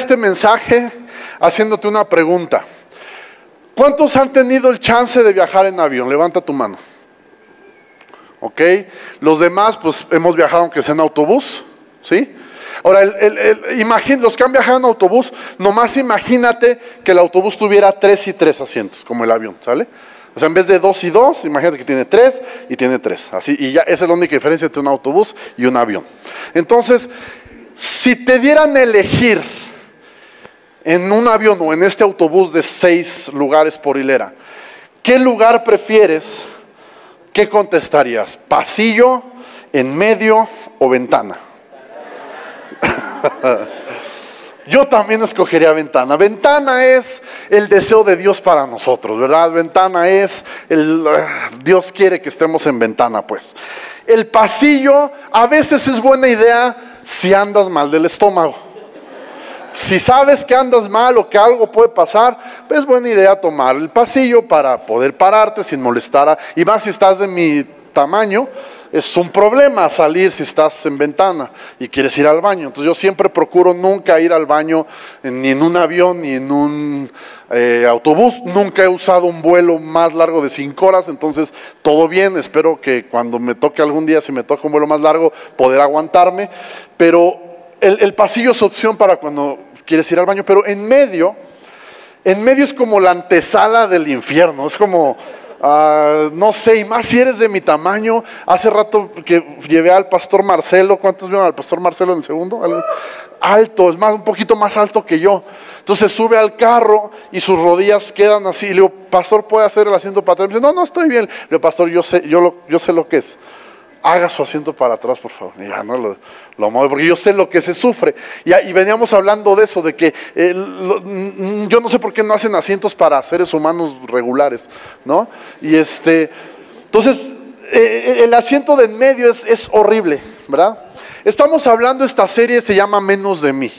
este mensaje haciéndote una pregunta. ¿Cuántos han tenido el chance de viajar en avión? Levanta tu mano. ¿Ok? Los demás, pues hemos viajado aunque sea en autobús, ¿sí? Ahora, los que han viajado en autobús, nomás imagínate que el autobús tuviera 3 y 3 asientos, como el avión, ¿sale? O sea, en vez de 2 y 2, imagínate que tiene 3 y tiene 3. Así, y ya esa es la única diferencia entre un autobús y un avión. Entonces, si te dieran a elegir en un avión o en este autobús de 6 lugares por hilera, ¿qué lugar prefieres? ¿Qué contestarías? ¿Pasillo, en medio o ventana? Yo también escogería ventana. Ventana es el deseo de Dios para nosotros, ¿verdad? Ventana es Dios quiere que estemos en ventana, pues. El pasillo a veces es buena idea si andas mal del estómago. Si sabes que andas mal o que algo puede pasar, pues es buena idea tomar el pasillo para poder pararte sin molestar. Y más si estás de mi tamaño, es un problema salir si estás en ventana y quieres ir al baño. Entonces yo siempre procuro nunca ir al baño ni en un avión ni en un autobús. Nunca he usado un vuelo más largo de 5 horas, entonces todo bien. Espero que cuando me toque algún día, si me toca un vuelo más largo, poder aguantarme. Pero el pasillo es opción para cuando quieres ir al baño. Pero en medio es como la antesala del infierno. Es como... no sé, y más si eres de mi tamaño. Hace rato que llevé al pastor Marcelo. ¿Cuántos vieron al pastor Marcelo en el segundo? Alto, es más, un poquito más alto que yo. Entonces sube al carro y sus rodillas quedan así. Y le digo, pastor, ¿puede hacer el asiento para atrás? Me dice, no, estoy bien. Le digo, pastor, yo sé lo que es. Haga su asiento para atrás, por favor. Y ya no lo mueve, porque yo sé lo que se sufre. Y veníamos hablando de eso, de que yo no sé por qué no hacen asientos para seres humanos regulares, ¿no? Y entonces, el asiento de en medio es horrible, ¿verdad? Estamos hablando, esta serie se llama Menos de mí,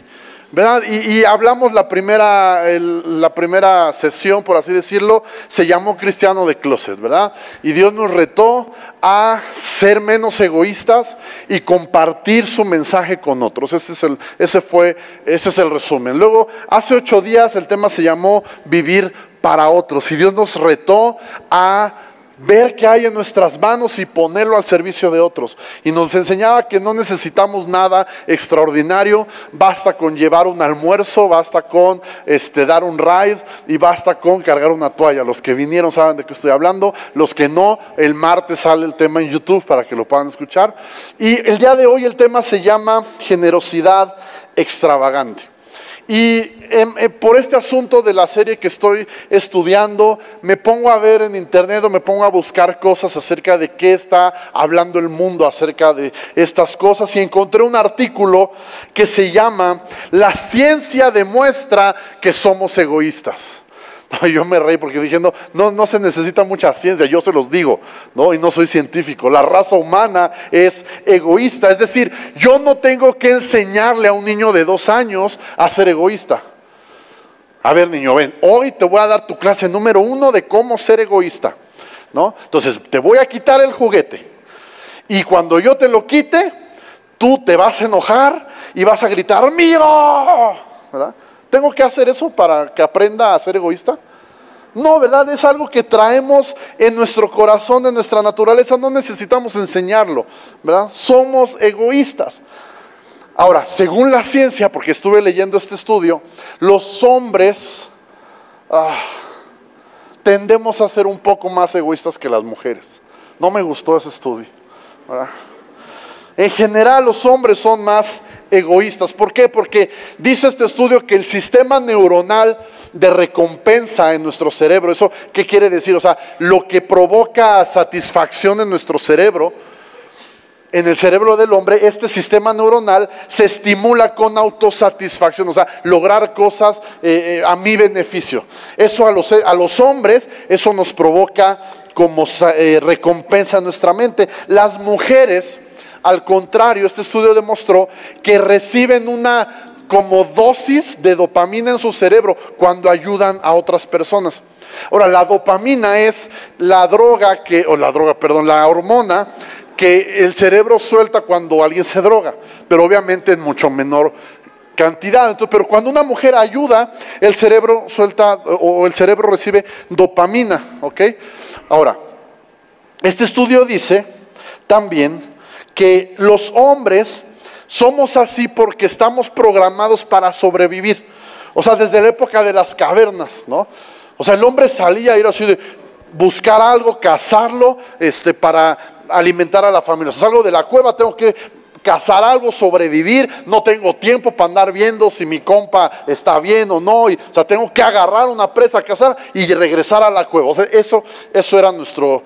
¿verdad? Y hablamos la primera sesión, por así decirlo, se llamó Cristiano de Closet, ¿verdad? Y Dios nos retó a ser menos egoístas y compartir su mensaje con otros. Ese es el resumen. Luego, hace 8 días el tema se llamó Vivir para otros. Y Dios nos retó a ver qué hay en nuestras manos y ponerlo al servicio de otros. Y nos enseñaba que no necesitamos nada extraordinario, basta con llevar un almuerzo, basta con dar un ride y basta con cargar una toalla. Los que vinieron saben de qué estoy hablando, los que no, el martes sale el tema en YouTube para que lo puedan escuchar. Y el día de hoy el tema se llama generosidad extravagante. Y por este asunto de la serie que estoy estudiando, me pongo a ver en internet o me pongo a buscar cosas acerca de qué está hablando el mundo acerca de estas cosas, y encontré un artículo que se llama La ciencia demuestra que somos egoístas. Yo me reí porque dije, no se necesita mucha ciencia, yo se los digo, ¿no? Y no soy científico. La raza humana es egoísta, es decir, yo no tengo que enseñarle a un niño de 2 años a ser egoísta. A ver, niño, ven, hoy te voy a dar tu clase número 1 de cómo ser egoísta, ¿no? Entonces, te voy a quitar el juguete y cuando yo te lo quite, tú te vas a enojar y vas a gritar, ¡mío!, ¿verdad? ¿Tengo que hacer eso para que aprenda a ser egoísta? No, ¿verdad? Es algo que traemos en nuestro corazón, en nuestra naturaleza. No necesitamos enseñarlo, ¿verdad? Somos egoístas. Ahora, según la ciencia, porque estuve leyendo este estudio, los hombres tendemos a ser un poco más egoístas que las mujeres. No me gustó ese estudio, ¿verdad? En general los hombres son más egoístas. ¿Por qué? Porque dice este estudio que el sistema neuronal de recompensa en nuestro cerebro, ¿eso qué quiere decir? O sea, lo que provoca satisfacción en nuestro cerebro, en el cerebro del hombre, este sistema neuronal se estimula con autosatisfacción, o sea, lograr cosas a mi beneficio. Eso a los hombres, eso nos provoca como recompensa en nuestra mente. Las mujeres, al contrario, este estudio demostró que reciben una como dosis de dopamina en su cerebro cuando ayudan a otras personas. Ahora, la dopamina es la hormona que el cerebro suelta cuando alguien se droga, pero obviamente en mucho menor cantidad. Entonces, pero cuando una mujer ayuda, el cerebro suelta o el cerebro recibe dopamina, ¿ok? Ahora, este estudio dice también que los hombres somos así porque estamos programados para sobrevivir. O sea, desde la época de las cavernas, ¿no? O sea, el hombre salía a ir así de buscar algo, cazarlo, para alimentar a la familia. O sea, salgo de la cueva, tengo que cazar algo, sobrevivir, no tengo tiempo para andar viendo si mi compa está bien o no, o sea, tengo que agarrar una presa, cazar y regresar a la cueva. O sea, eso era nuestro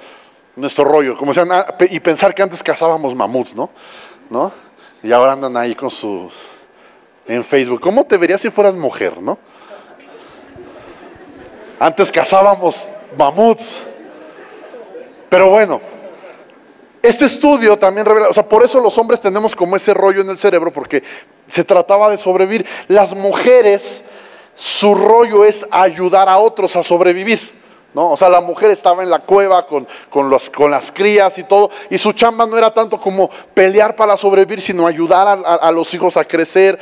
rollo, como decían, y pensar que antes cazábamos mamuts, ¿no? Y ahora andan ahí con en Facebook. ¿Cómo te verías si fueras mujer, no? Antes cazábamos mamuts. Pero bueno, este estudio también revela, o sea, por eso los hombres tenemos como ese rollo en el cerebro, porque se trataba de sobrevivir. Las mujeres, su rollo es ayudar a otros a sobrevivir, ¿no? O sea, la mujer estaba en la cueva con las crías y todo, y su chamba no era tanto como pelear para sobrevivir, sino ayudar a los hijos a crecer.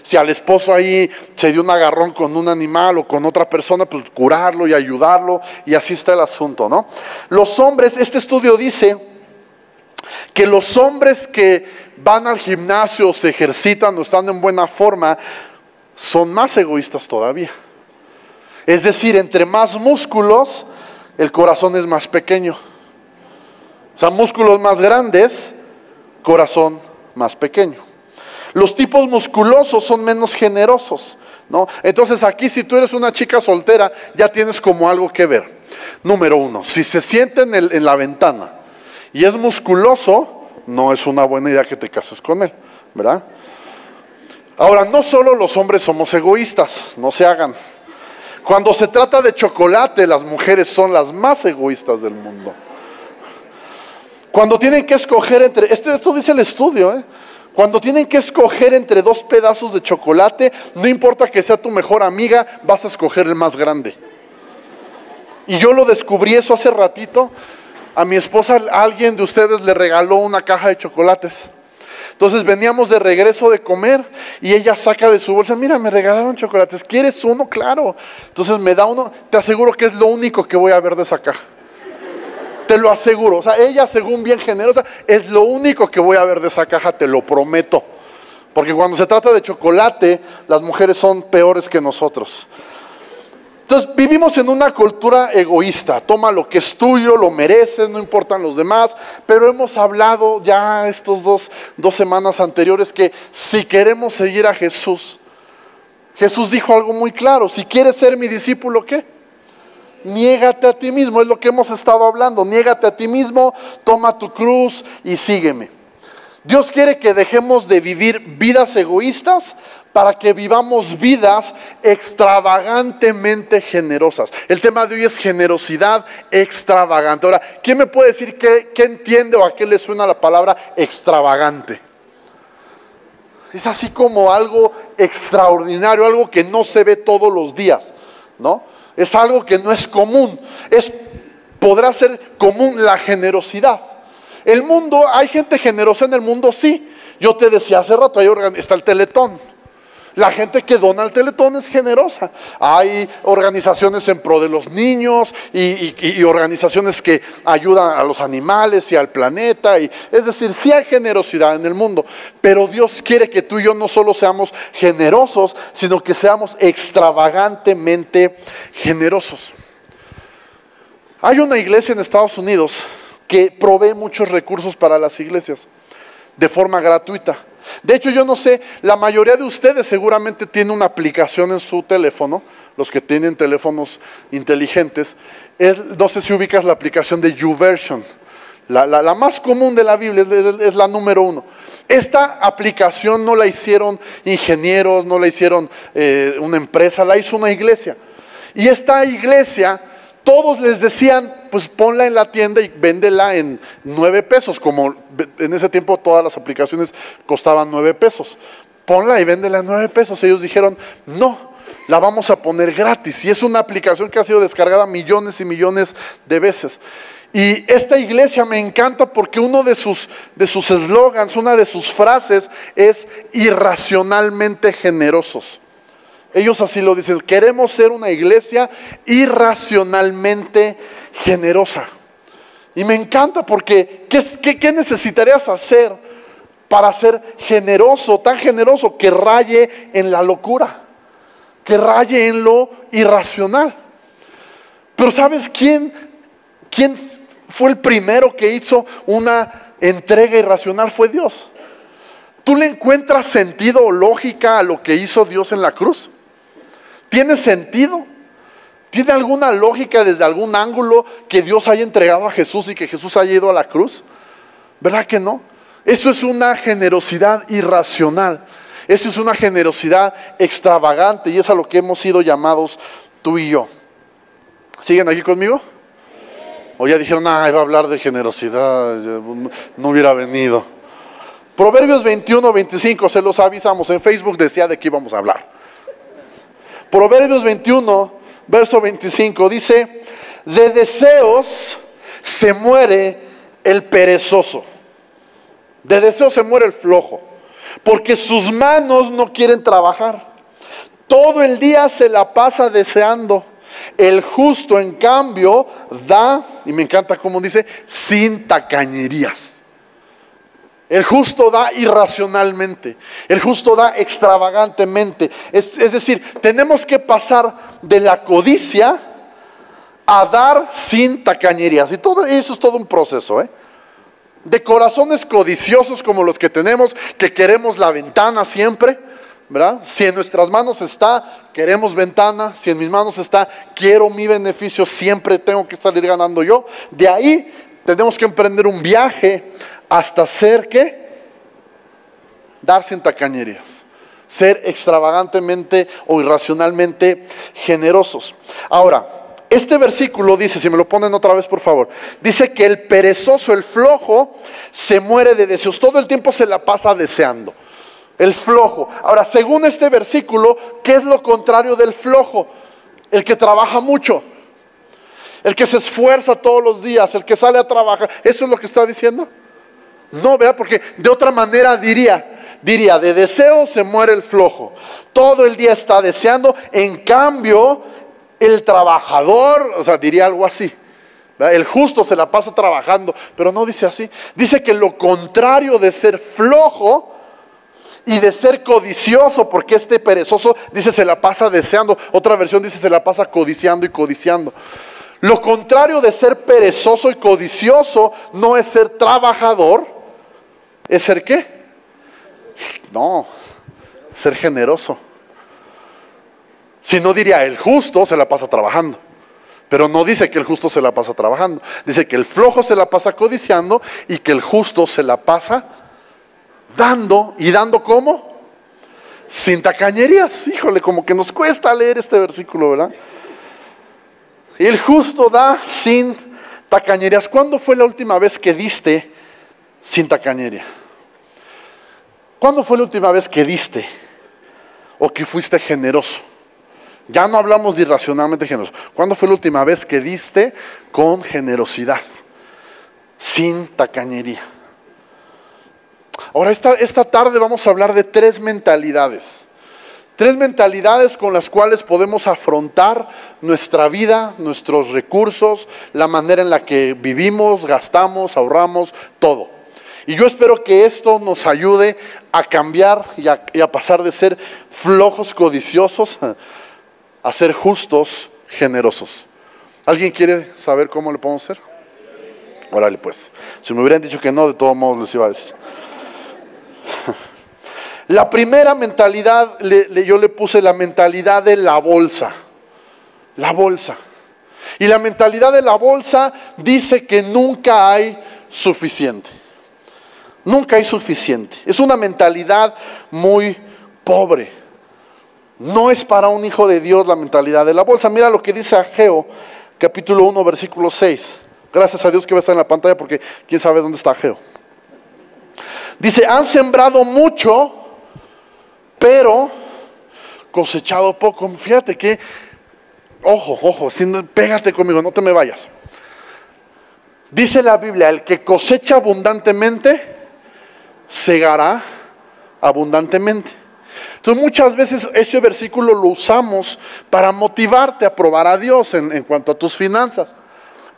Si al esposo ahí se dio un agarrón con un animal o con otra persona, pues curarlo y ayudarlo, y así está el asunto, ¿no? Los hombres, este estudio dice que los hombres que van al gimnasio, se ejercitan o están en buena forma, son más egoístas todavía. Es decir, entre más músculos, el corazón es más pequeño. O sea, músculos más grandes, corazón más pequeño. Los tipos musculosos son menos generosos, ¿no? Entonces aquí, si tú eres una chica soltera, ya tienes como algo que ver. Número uno, si se siente en la ventana y es musculoso, no es una buena idea que te cases con él, ¿verdad? Ahora, no solo los hombres somos egoístas, no se hagan. Cuando se trata de chocolate, las mujeres son las más egoístas del mundo. Cuando tienen que escoger entre, esto dice el estudio, cuando tienen que escoger entre 2 pedazos de chocolate, no importa que sea tu mejor amiga, vas a escoger el más grande. Y yo lo descubrí eso hace ratito. A mi esposa, alguien de ustedes le regaló una caja de chocolates. Entonces veníamos de regreso de comer y ella saca de su bolsa, mira, me regalaron chocolates, ¿quieres uno? Claro. Entonces me da uno, te aseguro que es lo único que voy a ver de esa caja. Te lo aseguro. O sea, ella, según bien generosa, es lo único que voy a ver de esa caja, te lo prometo. Porque cuando se trata de chocolate, las mujeres son peores que nosotros. Entonces vivimos en una cultura egoísta. Toma lo que es tuyo, lo mereces, no importan los demás. Pero hemos hablado ya estos dos semanas anteriores que si queremos seguir a Jesús, Jesús dijo algo muy claro: si quieres ser mi discípulo, ¿qué? Niégate a ti mismo, es lo que hemos estado hablando. Niégate a ti mismo, toma tu cruz y sígueme. Dios quiere que dejemos de vivir vidas egoístas para que vivamos vidas extravagantemente generosas. El tema de hoy es generosidad extravagante. Ahora, ¿quién me puede decir qué entiende o a qué le suena la palabra extravagante? Es así como algo extraordinario, algo que no se ve todos los días, ¿no? Es algo que no es común. Podrá ser común la generosidad. El mundo, hay gente generosa en el mundo, sí. Yo te decía hace rato, ahí está el Teletón. La gente que dona al Teletón es generosa. Hay organizaciones en pro de los niños y organizaciones que ayudan a los animales y al planeta. Es decir, sí hay generosidad en el mundo, pero Dios quiere que tú y yo no solo seamos generosos, sino que seamos extravagantemente generosos. Hay una iglesia en Estados Unidos que provee muchos recursos para las iglesias de forma gratuita. De hecho, yo no sé, la mayoría de ustedes seguramente tiene una aplicación en su teléfono, los que tienen teléfonos inteligentes. No sé si ubicas la aplicación de YouVersion. La más común de la Biblia, es la número 1. Esta aplicación no la hicieron ingenieros, no la hicieron una empresa, la hizo una iglesia. Y esta iglesia, todos les decían, pues ponla en la tienda y véndela en 9 pesos, como en ese tiempo todas las aplicaciones costaban 9 pesos. Ponla y véndela en 9 pesos. Ellos dijeron, no, la vamos a poner gratis. Y es una aplicación que ha sido descargada millones y millones de veces. Y esta iglesia me encanta porque uno de sus eslogans, una de sus frases es irracionalmente generosos. Ellos así lo dicen: queremos ser una iglesia irracionalmente generosa. Y me encanta porque ¿qué necesitarías hacer para ser generoso, tan generoso que raye en la locura, que raye en lo irracional? Pero ¿sabes quién fue el primero que hizo una entrega irracional? Fue Dios. ¿Tú le encuentras sentido o lógica a lo que hizo Dios en la cruz? ¿Tiene sentido? ¿Tiene alguna lógica desde algún ángulo que Dios haya entregado a Jesús y que Jesús haya ido a la cruz? ¿Verdad que no? Eso es una generosidad irracional. Eso es una generosidad extravagante, y es a lo que hemos sido llamados tú y yo. ¿Siguen aquí conmigo? O ya dijeron: iba a hablar de generosidad, no hubiera venido. Proverbios 21-25, se los avisamos, en Facebook decía de qué íbamos a hablar. Proverbios 21, verso 25, dice: de deseos se muere el perezoso, de deseos se muere el flojo, porque sus manos no quieren trabajar. Todo el día se la pasa deseando. El justo, en cambio, da, y me encanta cómo dice, sin tacañerías. El justo da irracionalmente, el justo da extravagantemente. Es decir, tenemos que pasar de la codicia a dar sin tacañerías. Y todo eso es todo un proceso, de corazones codiciosos como los que tenemos, que queremos la ventana siempre, ¿verdad? Si en nuestras manos está, queremos ventana. Si en mis manos está, quiero mi beneficio, siempre tengo que salir ganando yo. De ahí tenemos que emprender un viaje hasta ser, ¿qué? Dar sin tacañerías, ser extravagantemente o irracionalmente generosos. Ahora, este versículo dice, si me lo ponen otra vez por favor, dice que el perezoso, el flojo, se muere de deseos. Todo el tiempo se la pasa deseando. El flojo. Ahora, según este versículo, ¿qué es lo contrario del flojo? El que trabaja mucho, el que se esfuerza todos los días, el que sale a trabajar. ¿Eso es lo que está diciendo? No, ¿verdad? Porque de otra manera diría, de deseo se muere el flojo. Todo el día está deseando. En cambio, el trabajador, diría algo así, ¿verdad? El justo se la pasa trabajando, pero no dice así. Dice que lo contrario de ser flojo y de ser codicioso, porque este perezoso dice se la pasa deseando. Otra versión dice se la pasa codiciando y codiciando. Lo contrario de ser perezoso y codicioso no es ser trabajador, es ser ¿qué? No, ser generoso. Si no, diría el justo se la pasa trabajando, pero no dice que el justo se la pasa trabajando. Dice que el flojo se la pasa codiciando y que el justo se la pasa dando. ¿Y dando cómo? Sin tacañerías. Híjole, como que nos cuesta leer este versículo, ¿verdad? El justo da sin tacañerías. ¿Cuándo fue la última vez que diste sin tacañería? ¿Cuándo fue la última vez que diste o que fuiste generoso? Ya no hablamos de irracionalmente generoso. ¿Cuándo fue la última vez que diste con generosidad, sin tacañería? Ahora, esta tarde vamos a hablar de tres mentalidades. Tres mentalidades con las cuales podemos afrontar nuestra vida, nuestros recursos, la manera en la que vivimos, gastamos, ahorramos, todo. Y yo espero que esto nos ayude a cambiar y a pasar de ser flojos codiciosos a ser justos generosos. ¿Alguien quiere saber cómo le podemos hacer? Órale pues. Si me hubieran dicho que no, de todos modos les iba a decir. La primera mentalidad, yo le puse la mentalidad de la bolsa. La bolsa. Y la mentalidad de la bolsa dice que nunca hay suficiente. Nunca hay suficiente. Es una mentalidad muy pobre. No es para un hijo de Dios la mentalidad de la bolsa. Mira lo que dice Ageo, capítulo 1, versículo 6. Gracias a Dios que va a estar en la pantalla porque quién sabe dónde está Ageo. Dice, han sembrado mucho, pero cosechado poco. Fíjate que, ojo, pégate conmigo, no te me vayas. Dice la Biblia, el que cosecha abundantemente, segará abundantemente. Entonces muchas veces ese versículo lo usamos para motivarte a probar a Dios en cuanto a tus finanzas.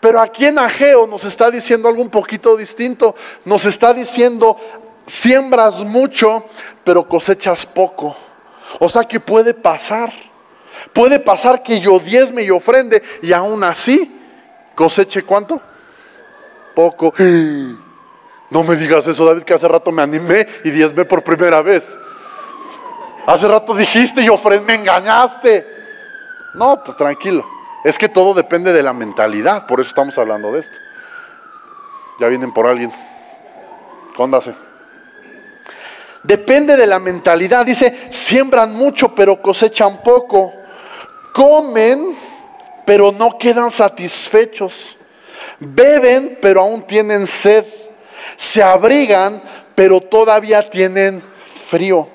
Pero aquí en Ageo nos está diciendo algo un poquito distinto. Nos está diciendo, siembras mucho, pero cosechas poco. O sea que puede pasar. Puede pasar que yo diezme y ofrende y aún así coseche ¿cuánto? Poco. No me digas eso, David, que hace rato me animé y diezmé por primera vez. Hace rato dijiste y ofrendé, me engañaste. No, pues tranquilo. Es que todo depende de la mentalidad, por eso estamos hablando de esto. Ya vienen por alguien. Cóndase. Depende de la mentalidad. Dice, siembran mucho pero cosechan poco. Comen pero no quedan satisfechos. Beben pero aún tienen sed. Se abrigan pero todavía tienen frío.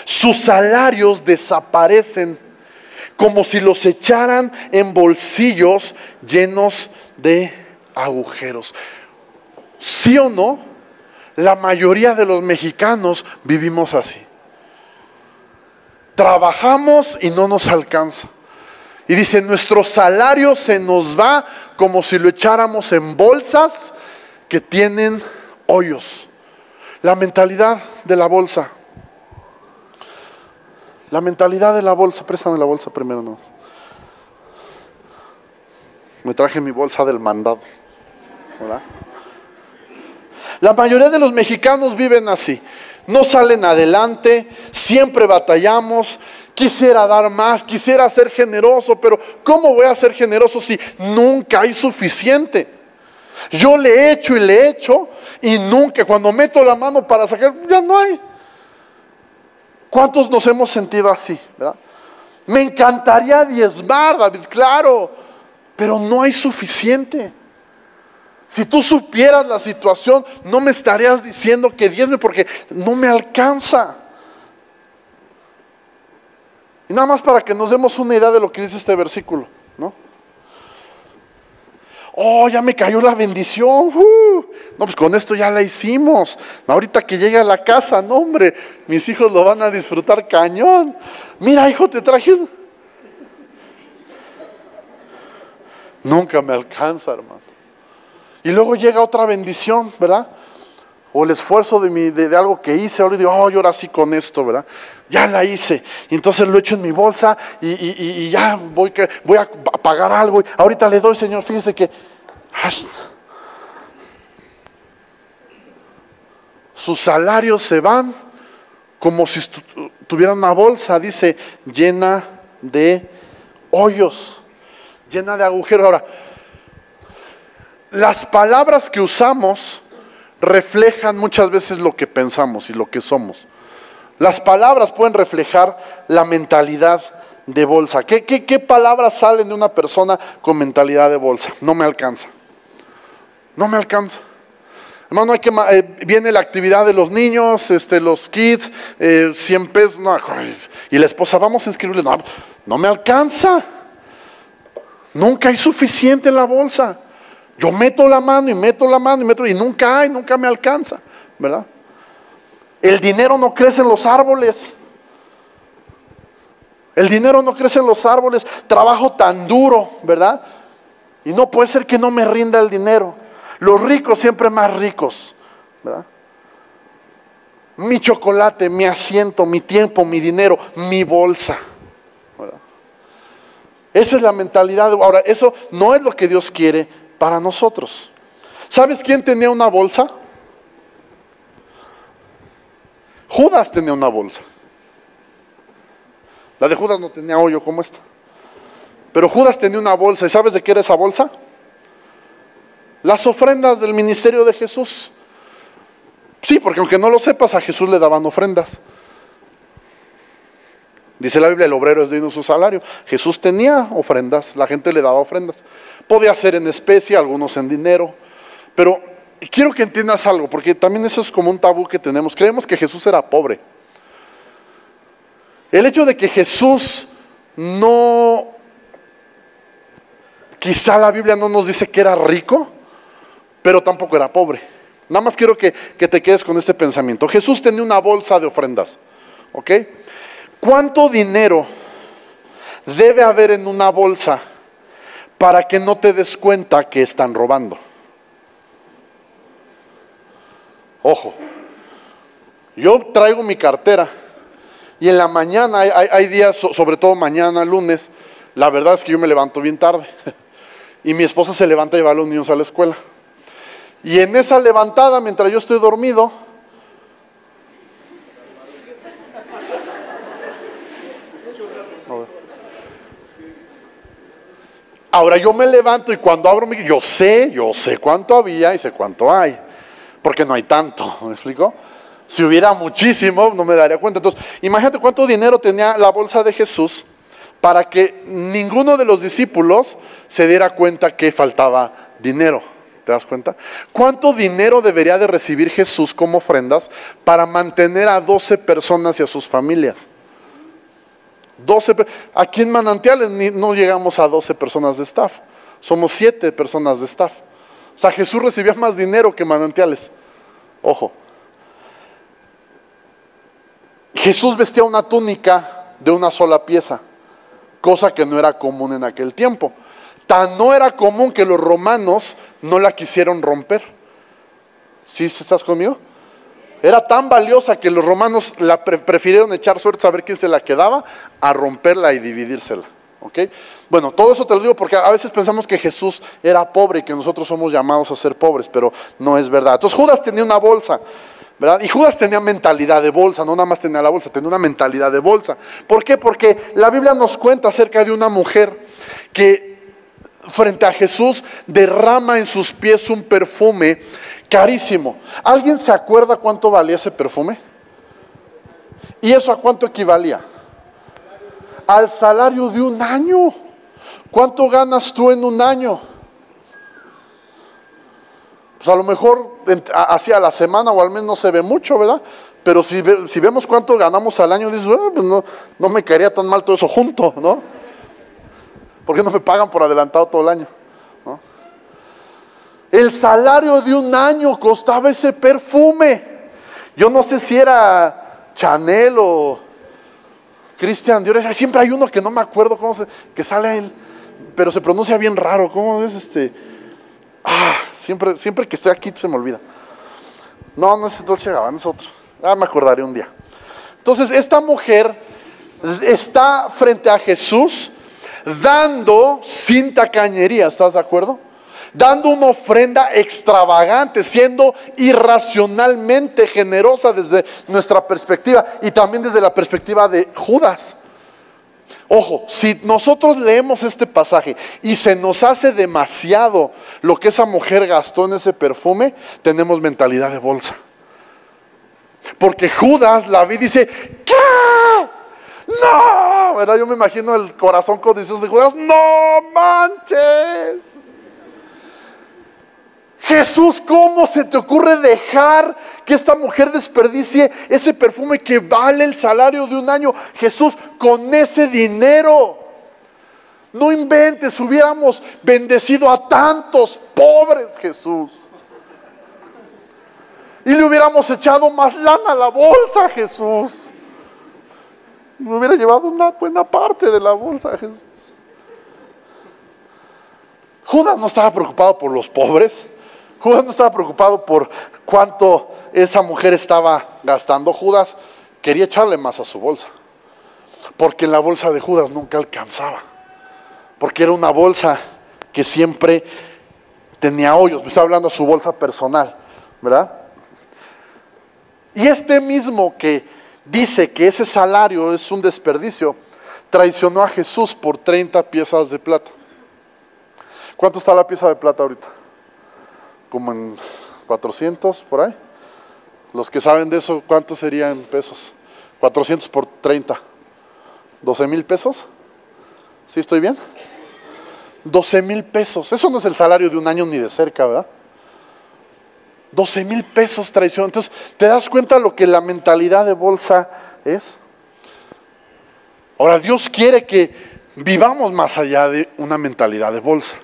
Sus salarios desaparecen como si los echaran en bolsillos llenos de agujeros. ¿Sí o no? La mayoría de los mexicanos vivimos así. Trabajamos y no nos alcanza. Y dice, nuestro salario se nos va como si lo echáramos en bolsas que tienen hoyos. La mentalidad de la bolsa. La mentalidad de la bolsa. Préstame la bolsa primero, no. Me traje mi bolsa del mandado, ¿verdad? La mayoría de los mexicanos viven así. No salen adelante, siempre batallamos. Quisiera dar más, quisiera ser generoso, pero ¿cómo voy a ser generoso si nunca hay suficiente? Yo le he hecho y le he hecho y nunca, cuando meto la mano para sacar, ya no hay. ¿Cuántos nos hemos sentido así, verdad? Me encantaría diezmar, David, claro, pero no hay suficiente. Si tú supieras la situación, no me estarías diciendo que diezme porque no me alcanza. Y nada más para que nos demos una idea de lo que dice este versículo, ¿no? Oh, ya me cayó la bendición. No, pues con esto ya la hicimos. Ahorita que llegue a la casa, no hombre, mis hijos lo van a disfrutar cañón. Mira, hijo, te traje un... Nunca me alcanza, hermano. Y luego llega otra bendición, ¿verdad? O el esfuerzo de algo que hice, ahora digo, oh, yo ahora sí con esto, ¿verdad? Ya la hice, y entonces lo echo en mi bolsa y ya voy a pagar algo. Ahorita le doy, Señor, fíjese que sus salarios se van como si tuvieran una bolsa, dice, llena de hoyos, llena de agujeros. Ahora, las palabras que usamos reflejan muchas veces lo que pensamos y lo que somos. Las palabras pueden reflejar la mentalidad de bolsa. ¿Qué palabras salen de una persona con mentalidad de bolsa? No me alcanza. No me alcanza. Hermano, viene la actividad de los niños, los kids, 100 pesos. No, y la esposa, vamos a inscribirle. No me alcanza. Nunca hay suficiente en la bolsa. Yo meto la mano y meto la mano y meto y nunca me alcanza, ¿verdad? El dinero no crece en los árboles. El dinero no crece en los árboles. Trabajo tan duro, ¿verdad? Y no puede ser que no me rinda el dinero. Los ricos siempre más ricos, ¿verdad? Mi chocolate, mi asiento, mi tiempo, mi dinero, mi bolsa, ¿verdad? Esa es la mentalidad. Ahora, eso no es lo que Dios quiere para nosotros. ¿Sabes quién tenía una bolsa? Judas tenía una bolsa. La de Judas no tenía hoyo como esta. Pero Judas tenía una bolsa. ¿Y sabes de qué era esa bolsa? Las ofrendas del ministerio de Jesús. Sí, porque aunque no lo sepas, a Jesús le daban ofrendas. Dice la Biblia, el obrero es digno de su salario. Jesús tenía ofrendas, la gente le daba ofrendas. Podía ser en especie, algunos en dinero. Pero quiero que entiendas algo, porque también eso es como un tabú que tenemos. Creemos que Jesús era pobre. El hecho de que Jesús quizá la Biblia no nos dice que era rico, pero tampoco era pobre. Nada más quiero que te quedes con este pensamiento. Jesús tenía una bolsa de ofrendas, ¿ok? ¿Cuánto dinero debe haber en una bolsa para que no te des cuenta que están robando? Ojo, yo traigo mi cartera y en la mañana, hay días, sobre todo mañana, lunes, la verdad es que yo me levanto bien tarde y mi esposa se levanta a llevar a los niños a la escuela. Y en esa levantada, mientras yo estoy dormido, ahora yo me levanto y cuando abro yo sé cuánto había y sé cuánto hay, porque no hay tanto, ¿me explico? Si hubiera muchísimo, no me daría cuenta. Entonces, imagínate cuánto dinero tenía la bolsa de Jesús para que ninguno de los discípulos se diera cuenta que faltaba dinero. ¿Te das cuenta? ¿Cuánto dinero debería de recibir Jesús como ofrendas para mantener a 12 personas y a sus familias? Aquí en Manantiales no llegamos a 12 personas de staff. Somos 7 personas de staff. O sea, Jesús recibía más dinero que Manantiales. Ojo. Jesús vestía una túnica de una sola pieza, cosa que no era común en aquel tiempo. Tan no era común que los romanos no la quisieron romper. ¿Sí estás conmigo? Era tan valiosa que los romanos la prefirieron echar suerte a ver quién se la quedaba a romperla y dividírsela. ¿Ok? Bueno, todo eso te lo digo porque a veces pensamos que Jesús era pobre y que nosotros somos llamados a ser pobres, pero no es verdad. Entonces Judas tenía una bolsa, ¿verdad? Y Judas tenía mentalidad de bolsa, no nada más tenía la bolsa, tenía una mentalidad de bolsa. ¿Por qué? Porque la Biblia nos cuenta acerca de una mujer que frente a Jesús derrama en sus pies un perfume carísimo. ¿Alguien se acuerda cuánto valía ese perfume? ¿Y eso a cuánto equivalía? Al salario de un año. ¿Cuánto ganas tú en un año? Pues a lo mejor hacia la semana o al menos no se ve mucho, ¿verdad? Pero si vemos cuánto ganamos al año, dices, pues no me caería tan mal todo eso junto, ¿no? ¿Por qué no me pagan por adelantado todo el año? ¿No? El salario de un año costaba ese perfume. Yo no sé si era Chanel o Christian Dior. Siempre hay uno que no me acuerdo cómo que sale él, pero se pronuncia bien raro. ¿Cómo es siempre que estoy aquí se me olvida. No es Dolce Gabbana, es otro. Me acordaré un día. Entonces esta mujer está frente a Jesús dando sin tacañería, ¿estás de acuerdo? Dando una ofrenda extravagante, siendo irracionalmente generosa desde nuestra perspectiva y también desde la perspectiva de Judas. Ojo, si nosotros leemos este pasaje y se nos hace demasiado lo que esa mujer gastó en ese perfume, tenemos mentalidad de bolsa. Porque Judas la vi y dice, ¿qué? No, ¿verdad? Yo me imagino el corazón codicioso de Judas. No manches. Jesús, ¿cómo se te ocurre dejar que esta mujer desperdicie ese perfume que vale el salario de un año? Jesús, con ese dinero, no inventes, hubiéramos bendecido a tantos pobres, Jesús. Y le hubiéramos echado más lana a la bolsa, Jesús. Me hubiera llevado una buena parte de la bolsa, Jesús. Judas no estaba preocupado por los pobres. Judas no estaba preocupado por cuánto esa mujer estaba gastando. Judas quería echarle más a su bolsa. Porque en la bolsa de Judas nunca alcanzaba. Porque era una bolsa que siempre tenía hoyos. Me estoy hablando de su bolsa personal, ¿verdad? Y este mismo que dice que ese salario es un desperdicio, traicionó a Jesús por 30 piezas de plata. ¿Cuánto está la pieza de plata ahorita? Como en 400 por ahí. Los que saben de eso, ¿cuánto sería en pesos? 400 por 30. 12,000 pesos. ¿Sí estoy bien? 12,000 pesos. Eso no es el salario de un año ni de cerca, ¿verdad? 12,000 pesos traición. Entonces, ¿te das cuenta lo que la mentalidad de bolsa es? Ahora, Dios quiere que vivamos más allá de una mentalidad de bolsa.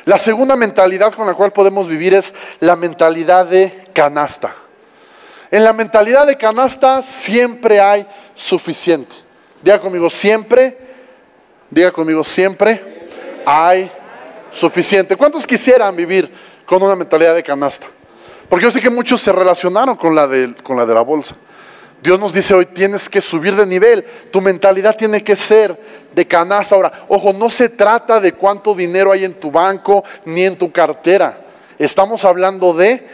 La segunda mentalidad con la cual podemos vivir es la mentalidad de canasta. En la mentalidad de canasta siempre hay suficiente. Diga conmigo, siempre hay suficiente. ¿Cuántos quisieran vivir con una mentalidad de canasta? Porque yo sé que muchos se relacionaron con la de la bolsa. Dios nos dice hoy, tienes que subir de nivel, tu mentalidad tiene que ser de canasta. Ahora, ojo, no se trata de cuánto dinero hay en tu banco ni en tu cartera. Estamos hablando de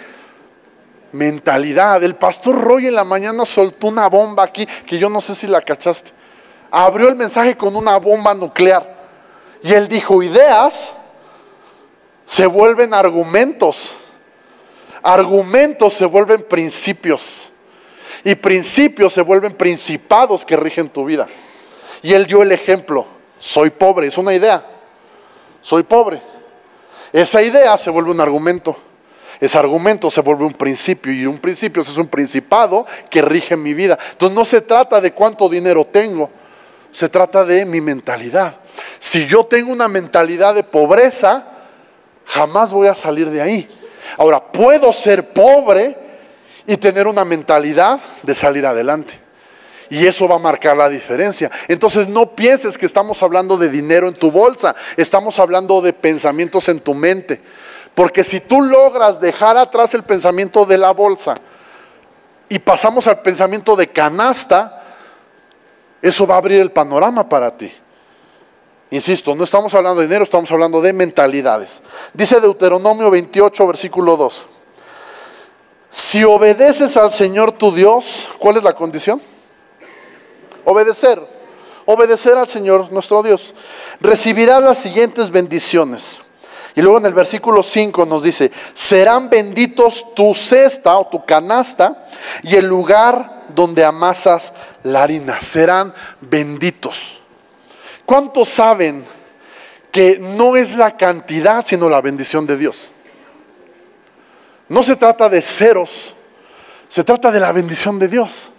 mentalidad. El pastor Roy en la mañana soltó una bomba aquí, que yo no sé si la cachaste. Abrió el mensaje con una bomba nuclear. Y él dijo, ideas se vuelven argumentos. Argumentos se vuelven principios. Y principios se vuelven principados que rigen tu vida. Y él dio el ejemplo. Soy pobre, es una idea. Soy pobre. Esa idea se vuelve un argumento. Ese argumento se vuelve un principio. Y un principio es un principado que rige mi vida. Entonces no se trata de cuánto dinero tengo. Se trata de mi mentalidad. Si yo tengo una mentalidad de pobreza, jamás voy a salir de ahí. Ahora, puedo ser pobre y tener una mentalidad de salir adelante. Y eso va a marcar la diferencia. Entonces no pienses que estamos hablando de dinero en tu bolsa. Estamos hablando de pensamientos en tu mente. Porque si tú logras dejar atrás el pensamiento de la bolsa y pasamos al pensamiento de canasta, eso va a abrir el panorama para ti. Insisto, no estamos hablando de dinero, estamos hablando de mentalidades. Dice Deuteronomio 28, versículo 2. Si obedeces al Señor tu Dios, ¿cuál es la condición? Obedecer. Obedecer al Señor nuestro Dios. Recibirás las siguientes bendiciones. Y luego en el versículo 5 nos dice, serán benditos tu cesta o tu canasta y el lugar donde amasas la harina. Serán benditos. ¿Cuántos saben que no es la cantidad sino la bendición de Dios? No se trata de ceros, se trata de la bendición de Dios.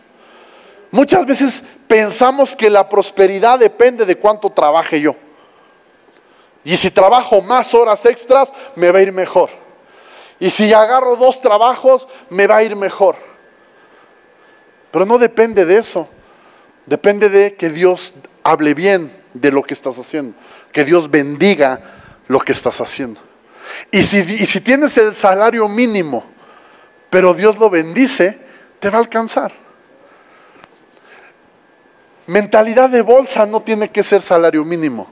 Muchas veces pensamos que la prosperidad depende de cuánto trabaje yo. Y si trabajo más horas extras, me va a ir mejor. Y si agarro 2 trabajos, me va a ir mejor. Pero no depende de eso. Depende de que Dios hable bien de lo que estás haciendo. Que Dios bendiga lo que estás haciendo. Y si tienes el salario mínimo, pero Dios lo bendice, te va a alcanzar. Mentalidad de bolsa no tiene que ser salario mínimo.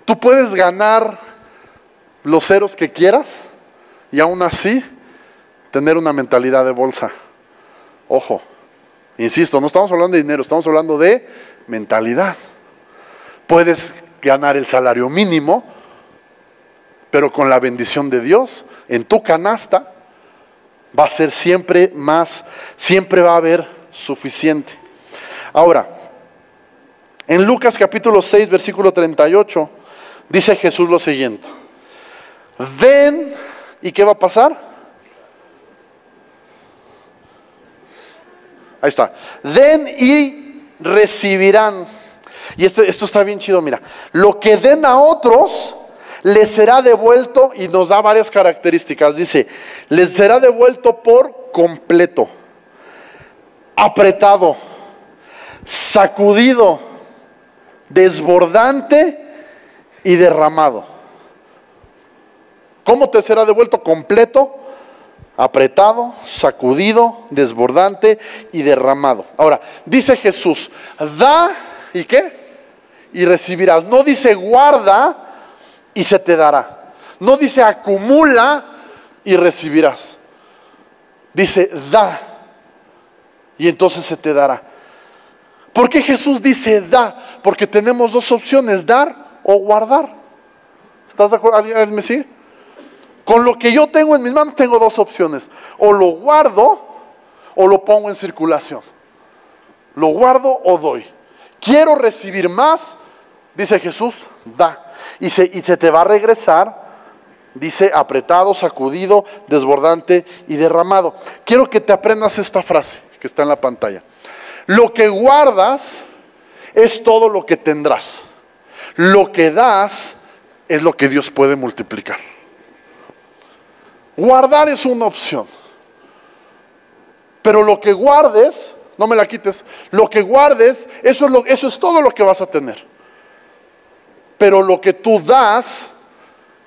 Tú puedes ganar los ceros que quieras y aún así tener una mentalidad de bolsa. Ojo, insisto, no estamos hablando de dinero, estamos hablando de mentalidad. Puedes ganar el salario mínimo, pero con la bendición de Dios, en tu canasta va a ser siempre más, siempre va a haber suficiente. Ahora, en Lucas capítulo 6, versículo 38, dice Jesús lo siguiente. Den, ¿y qué va a pasar? Ahí está. Den y recibirán. Y esto está bien chido, mira. Lo que den a otros, les será devuelto, y nos da varias características. Dice, les será devuelto por completo, apretado, sacudido, desbordante y derramado. ¿Cómo te será devuelto? Completo, apretado, sacudido, desbordante y derramado. Ahora, dice Jesús, da, ¿y qué? Y recibirás. No dice guarda y se te dará. No dice acumula y recibirás. Dice da y entonces se te dará. ¿Por qué Jesús dice da? Porque tenemos 2 opciones, dar o guardar. ¿Estás de acuerdo? ¿Alguien me sigue? Con lo que yo tengo en mis manos tengo 2 opciones. O lo guardo o lo pongo en circulación. Lo guardo o doy. Quiero recibir más, dice Jesús, da. Y se te va a regresar, dice apretado, sacudido, desbordante y derramado. Quiero que te aprendas esta frase que está en la pantalla. Lo que guardas es todo lo que tendrás. Lo que das es lo que Dios puede multiplicar. Guardar es una opción. Pero lo que guardes, no me la quites, lo que guardes, eso es todo lo que vas a tener. Pero lo que tú das,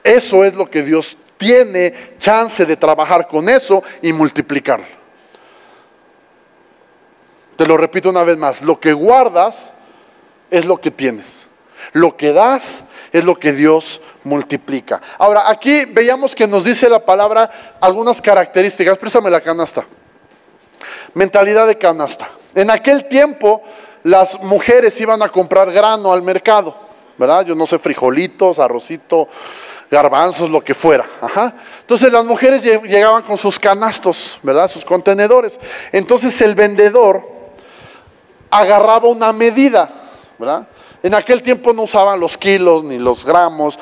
eso es lo que Dios tiene chance de trabajar con eso y multiplicarlo. Te lo repito una vez más, lo que guardas es lo que tienes. Lo que das es lo que Dios multiplica. Ahora, aquí veíamos que nos dice la palabra algunas características. Préstame la canasta. Mentalidad de canasta. En aquel tiempo, las mujeres iban a comprar grano al mercado, ¿verdad? Yo no sé, frijolitos, arrocito, garbanzos, lo que fuera. Ajá. Entonces las mujeres llegaban con sus canastos, ¿verdad? Sus contenedores. Entonces el vendedor agarraba una medida, ¿verdad? En aquel tiempo no usaban los kilos ni los gramos,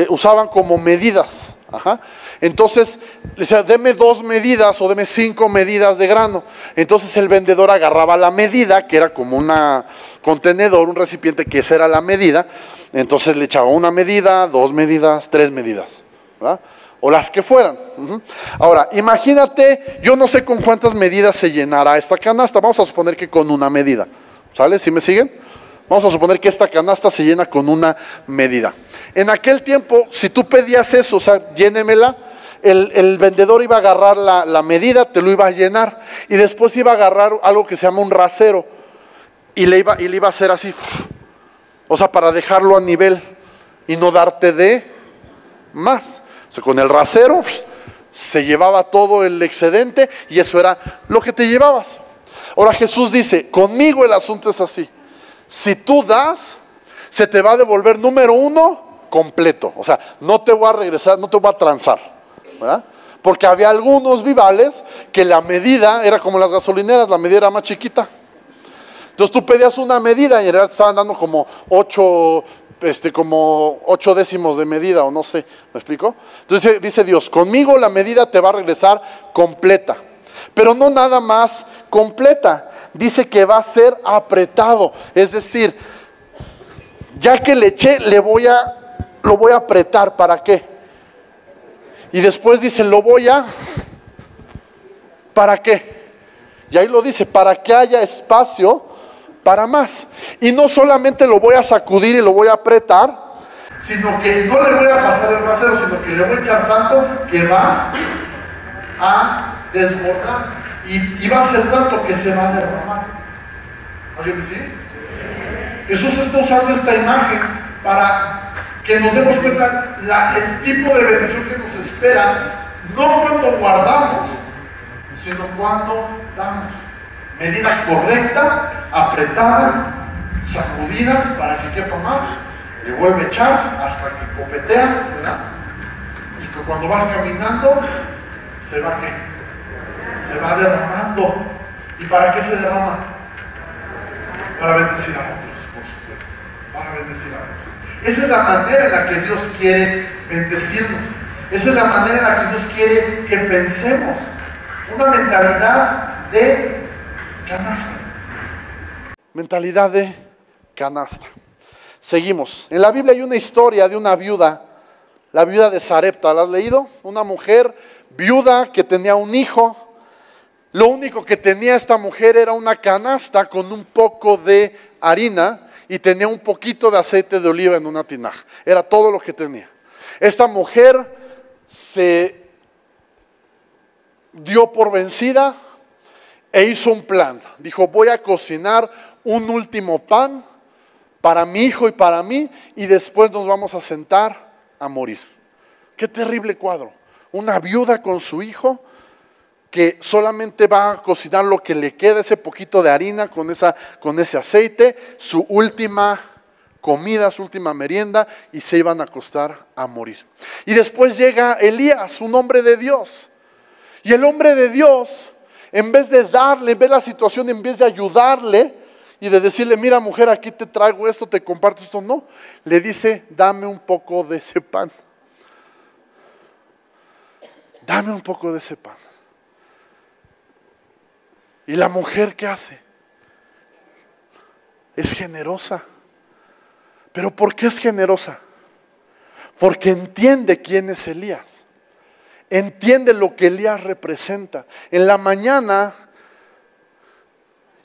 usaban como medidas. Ajá. Entonces, le decía, deme 2 medidas o deme 5 medidas de grano. Entonces el vendedor agarraba la medida, que era como un contenedor, un recipiente, que esa era la medida. Entonces le echaba una medida, 2 medidas, 3 medidas, ¿verdad? O las que fueran. Ahora, imagínate, yo no sé con cuántas medidas se llenará esta canasta. Vamos a suponer que con una medida. ¿Sale? ¿Sí me siguen? Vamos a suponer que esta canasta se llena con una medida. En aquel tiempo, si tú pedías eso, o sea, llénemela, el vendedor iba a agarrar la medida, te lo iba a llenar, y después iba a agarrar algo que se llama un rasero, y le iba a hacer así, o sea, para dejarlo a nivel, y no darte de más. O sea, con el rasero se llevaba todo el excedente, y eso era lo que te llevabas. Ahora Jesús dice, conmigo el asunto es así. Si tú das, se te va a devolver, número 1, completo. O sea, no te voy a regresar, no te voy a transar, ¿verdad? Porque había algunos vivales que la medida era como las gasolineras, la medida era más chiquita. Entonces tú pedías una medida y en realidad te estaban dando como 8 décimos de medida, o no sé, ¿me explico? Entonces dice Dios, conmigo la medida te va a regresar completa. Pero no nada más completa, dice que va a ser apretado. Es decir, ya que le eché, lo voy a apretar. ¿Para qué? Y después dice, ¿para qué? Y ahí lo dice, para que haya espacio para más. Y no solamente lo voy a sacudir y lo voy a apretar, sino que no le voy a pasar el rasero, sino que le voy a echar tanto que va a desbordar, y va a ser tanto que se va a derramar. ¿Alguien me sigue? Jesús está usando esta imagen para que nos demos cuenta el tipo de bendición que nos espera, no cuando guardamos, sino cuando damos. Medida correcta, apretada, sacudida para que quepa más, le vuelve a echar hasta que copetea, ¿verdad? Y que cuando vas caminando se va ¿qué? Se va derramando. ¿Y para qué se derrama? Para bendecir a otros, por supuesto. Para bendecir a otros. Esa es la manera en la que Dios quiere bendecirnos. Esa es la manera en la que Dios quiere que pensemos. Una mentalidad de canasta. Mentalidad de canasta. Seguimos. En la Biblia hay una historia de una viuda, la viuda de Sarepta. ¿La has leído? Una mujer viuda que tenía un hijo. Lo único que tenía esta mujer era una canasta con un poco de harina y tenía un poquito de aceite de oliva en una tinaja. Era todo lo que tenía. Esta mujer se dio por vencida e hizo un plan. Dijo, voy a cocinar un último pan para mi hijo y para mí, y después nos vamos a sentar a morir. Qué terrible cuadro. Una viuda con su hijo que solamente va a cocinar lo que le queda, ese poquito de harina con ese aceite, su última comida, su última merienda, y se iban a acostar a morir. Y después llega Elías, un hombre de Dios. Y el hombre de Dios, en vez de darle, ve la situación, en vez de ayudarle y de decirle, mira mujer, aquí te traigo esto, te comparto esto, no, le dice, dame un poco de ese pan. Dame un poco de ese pan. ¿Y la mujer qué hace? Es generosa. ¿Pero por qué es generosa? Porque entiende quién es Elías. Entiende lo que Elías representa. En la mañana,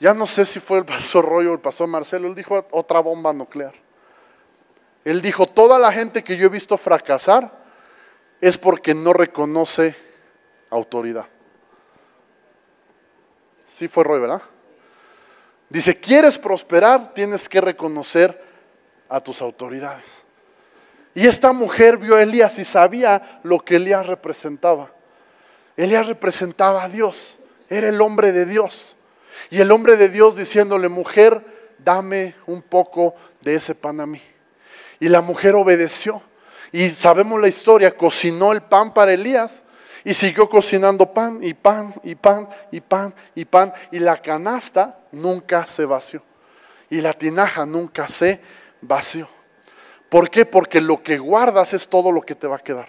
ya no sé si fue el pastor Roy o el pastor Marcelo, él dijo otra bomba nuclear. Él dijo, toda la gente que yo he visto fracasar es porque no reconoce autoridad. Sí fue Roy, ¿verdad? Dice, ¿quieres prosperar? Tienes que reconocer a tus autoridades. Y esta mujer vio a Elías y sabía lo que Elías representaba. Elías representaba a Dios, era el hombre de Dios. Y el hombre de Dios diciéndole, mujer, dame un poco de ese pan a mí. Y la mujer obedeció. Y sabemos la historia, cocinó el pan para Elías y siguió cocinando pan y pan y pan y pan y pan. Y la canasta nunca se vació. Y la tinaja nunca se vació. ¿Por qué? Porque lo que guardas es todo lo que te va a quedar.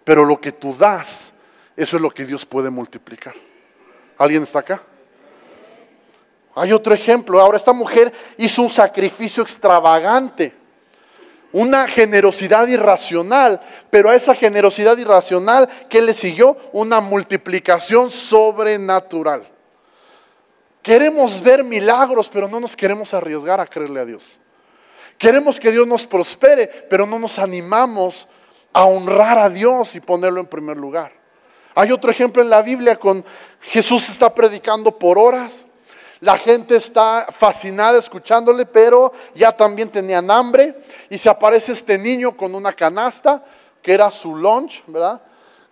Pero lo que tú das, eso es lo que Dios puede multiplicar. ¿Alguien está acá? Hay otro ejemplo. Ahora esta mujer hizo un sacrificio extravagante. Una generosidad irracional. Pero a esa generosidad irracional, ¿qué le siguió? Una multiplicación sobrenatural. Queremos ver milagros, pero no nos queremos arriesgar a creerle a Dios. Queremos que Dios nos prospere, pero no nos animamos a honrar a Dios y ponerlo en primer lugar. Hay otro ejemplo en la Biblia con Jesús está predicando por horas. La gente está fascinada escuchándole, pero ya también tenían hambre. Y se aparece este niño con una canasta, que era su lunch, ¿verdad?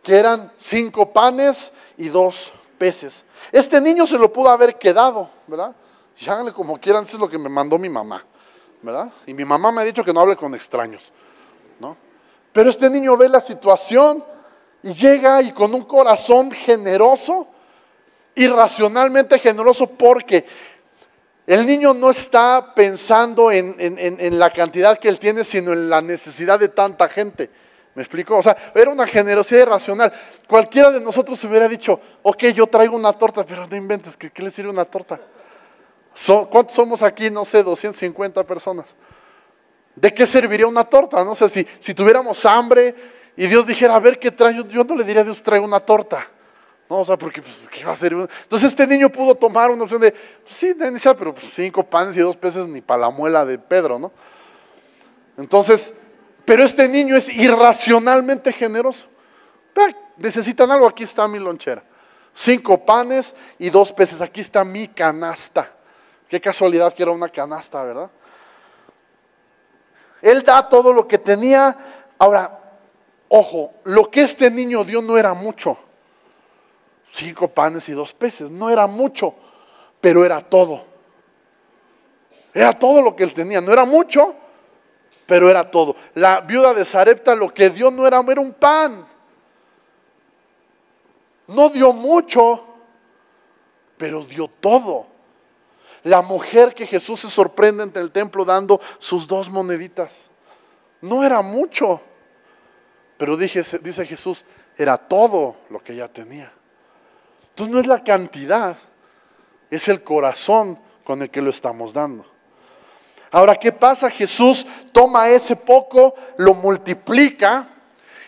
Que eran 5 panes y 2 peces. Este niño se lo pudo haber quedado, ¿verdad? Y háganle como quieran, eso es lo que me mandó mi mamá, ¿verdad? Y mi mamá me ha dicho que no hable con extraños, ¿no? Pero este niño ve la situación y llega y con un corazón generoso, irracionalmente generoso, porque el niño no está pensando en la cantidad que él tiene, sino en la necesidad de tanta gente. ¿Me explico? O sea, era una generosidad irracional. Cualquiera de nosotros hubiera dicho, ok, yo traigo una torta, pero no inventes, ¿qué le sirve una torta? ¿Cuántos somos aquí? No sé, 250 personas. ¿De qué serviría una torta? No sé, si tuviéramos hambre y Dios dijera, a ver qué trae, yo no le diría a Dios, trae una torta. No, o sea, porque, pues, ¿qué va a ser? Entonces este niño pudo tomar una opción de, pues, sí, pero 5 panes y 2 peces ni para la muela de Pedro, ¿no? Entonces, pero este niño es irracionalmente generoso. Necesitan algo, aquí está mi lonchera. 5 panes y 2 peces, aquí está mi canasta. Qué casualidad que era una canasta, ¿verdad? Él da todo lo que tenía. Ahora, ojo, lo que este niño dio no era mucho. 5 panes y 2 peces, no era mucho, pero era todo. Era todo lo que él tenía, no era mucho, pero era todo. La viuda de Sarepta lo que dio no era un pan. No dio mucho, pero dio todo. La mujer que Jesús se sorprende en el templo dando sus 2 moneditas. No era mucho, pero dice Jesús, era todo lo que ella tenía. Entonces no es la cantidad, es el corazón con el que lo estamos dando. Ahora, ¿qué pasa? Jesús toma ese poco, lo multiplica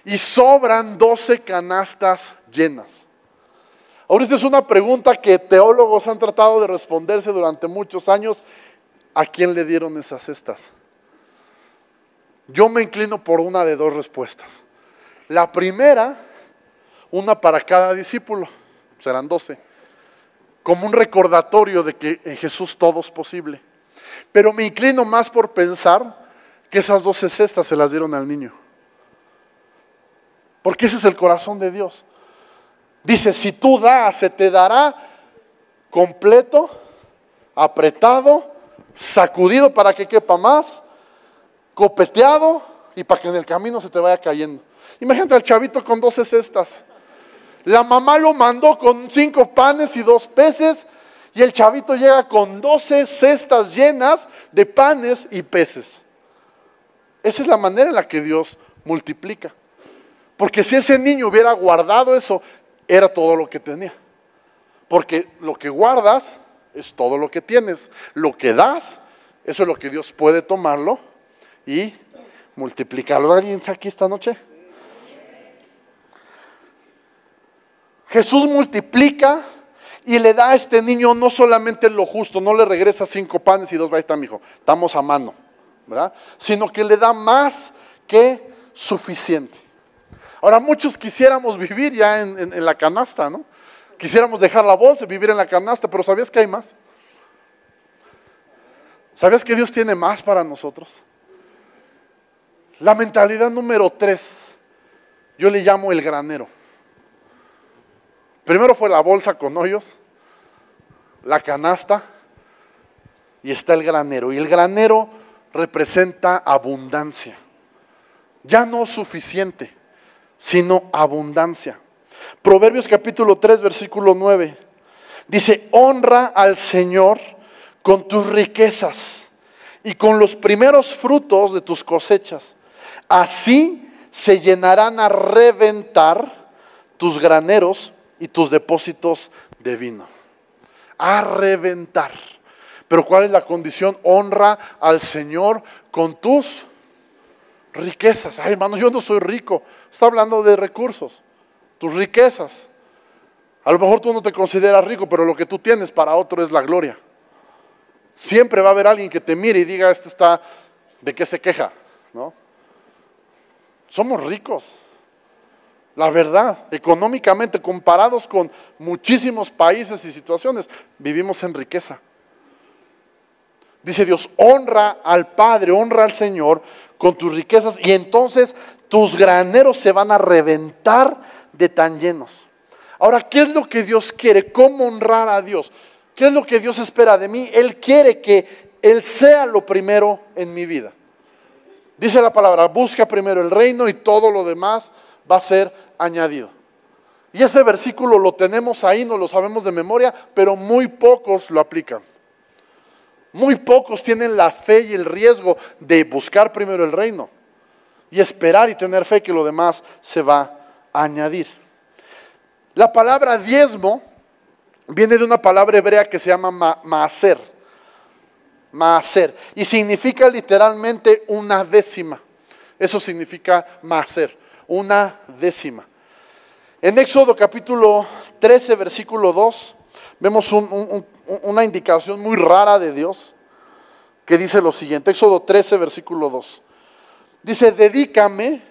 y sobran 12 canastas llenas. Ahora, esta es una pregunta que teólogos han tratado de responderse durante muchos años. ¿A quién le dieron esas cestas? Yo me inclino por una de 2 respuestas. La primera, una para cada discípulo, serán 12, como un recordatorio de que en Jesús todo es posible. Pero me inclino más por pensar que esas 12 cestas se las dieron al niño. Porque ese es el corazón de Dios. Dice, si tú das, se te dará completo, apretado, sacudido para que quepa más, copeteado y para que en el camino se te vaya cayendo. Imagínate al chavito con 12 cestas. La mamá lo mandó con 5 panes y 2 peces y el chavito llega con 12 cestas llenas de panes y peces. Esa es la manera en la que Dios multiplica. Porque si ese niño hubiera guardado eso, era todo lo que tenía. Porque lo que guardas es todo lo que tienes. Lo que das, eso es lo que Dios puede tomarlo y multiplicarlo. ¿Alguien está aquí esta noche? Jesús multiplica y le da a este niño no solamente lo justo, no le regresa 5 panes y 2, ahí está, mijo, estamos a mano, ¿verdad? Sino que le da más que suficiente. Ahora, muchos quisiéramos vivir ya en la canasta, ¿no? Quisiéramos dejar la bolsa y vivir en la canasta, pero ¿sabías que hay más? ¿Sabías que Dios tiene más para nosotros? La mentalidad número 3, yo le llamo el granero. Primero fue la bolsa con hoyos, la canasta, y está el granero. Y el granero representa abundancia. Ya no suficiente, sino abundancia. Proverbios capítulo 3, versículo 9. Dice, honra al Señor con tus riquezas y con los primeros frutos de tus cosechas. Así se llenarán a reventar tus graneros y tus depósitos de vino. A reventar. Pero ¿cuál es la condición? Honra al Señor con tus riquezas. Ay, hermanos, yo no soy rico. Está hablando de recursos. Tus riquezas. A lo mejor tú no te consideras rico, pero lo que tú tienes para otro es la gloria. Siempre va a haber alguien que te mire y diga, este está, ¿de qué se queja? ¿No? Somos ricos. La verdad, económicamente, comparados con muchísimos países y situaciones, vivimos en riqueza. Dice Dios, honra al Padre, honra al Señor con tus riquezas y entonces tus graneros se van a reventar de tan llenos. Ahora, ¿qué es lo que Dios quiere? ¿Cómo honrar a Dios? ¿Qué es lo que Dios espera de mí? Él quiere que Él sea lo primero en mi vida. Dice la palabra, busca primero el reino y todo lo demás va a ser añadido. Y ese versículo lo tenemos ahí, no lo sabemos de memoria, pero muy pocos lo aplican. Muy pocos tienen la fe y el riesgo de buscar primero el reino y esperar y tener fe que lo demás se va a añadir. La palabra diezmo viene de una palabra hebrea que se llama maaser. Maaser. Y significa literalmente una décima. Eso significa maaser, una décima. En Éxodo capítulo 13, versículo 2, vemos una indicación muy rara de Dios que dice lo siguiente. Éxodo 13, versículo 2. Dice, dedícame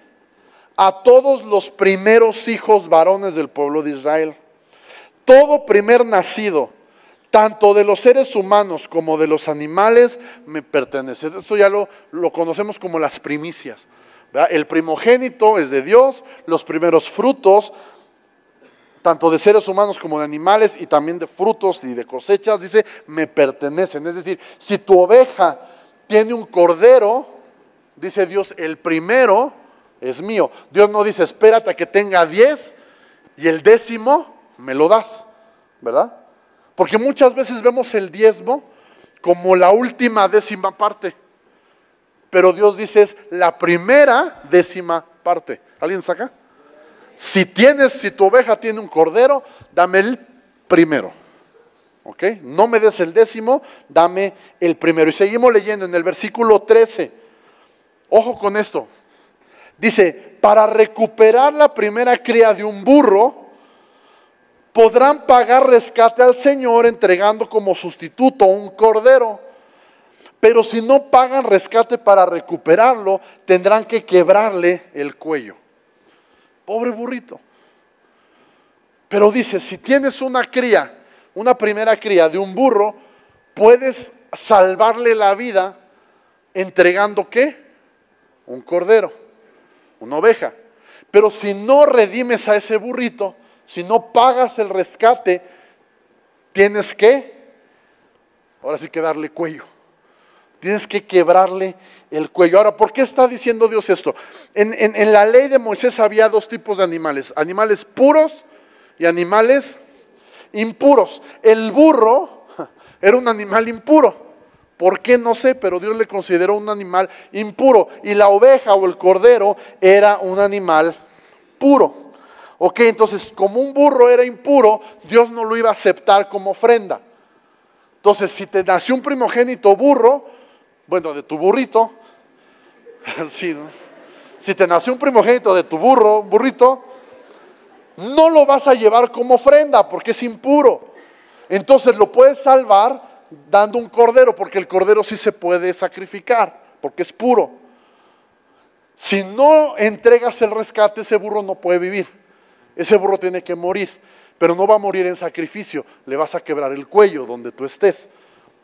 a todos los primeros hijos varones del pueblo de Israel. Todo primer nacido, tanto de los seres humanos como de los animales, me pertenece. Esto ya lo conocemos como las primicias, ¿verdad? El primogénito es de Dios, los primeros frutos, tanto de seres humanos como de animales y también de frutos y de cosechas, dice, me pertenecen. Es decir, si tu oveja tiene un cordero, dice Dios, el primero es mío. Dios no dice, espérate a que tenga 10 y el 10º me lo das, ¿verdad? Porque muchas veces vemos el diezmo como la última 10ª parte, pero Dios dice es la primera 10ª parte. ¿Alguien saca? Si tu oveja tiene un cordero, dame el primero, ¿ok? No me des el 10º, dame el primero. Y seguimos leyendo en el versículo 13, ojo con esto, dice, para recuperar la primera cría de un burro, podrán pagar rescate al Señor entregando como sustituto un cordero. Pero si no pagan rescate para recuperarlo, tendrán que quebrarle el cuello. Pobre burrito. Pero dice, si tienes una primera cría de un burro, puedes salvarle la vida entregando ¿qué? Un cordero, una oveja. Pero si no redimes a ese burrito, si no pagas el rescate, tienes que, ahora sí que darle cuello. Tienes que quebrarle el cuello. Ahora, ¿por qué está diciendo Dios esto? En la ley de Moisés había 2 tipos de animales. Animales puros y animales impuros. El burro era un animal impuro. ¿Por qué? No sé, pero Dios le consideró un animal impuro. Y la oveja o el cordero era un animal puro. Ok, entonces como un burro era impuro, Dios no lo iba a aceptar como ofrenda. Entonces si te nació un primogénito burro, bueno, de tu burrito, Sí, ¿no? Si te nació un primogénito de tu burrito, no lo vas a llevar como ofrenda porque es impuro. Entonces lo puedes salvar dando un cordero, porque el cordero sí se puede sacrificar, porque es puro. Si no entregas el rescate, ese burro no puede vivir. Ese burro tiene que morir, pero no va a morir en sacrificio. Le vas a quebrar el cuello donde tú estés.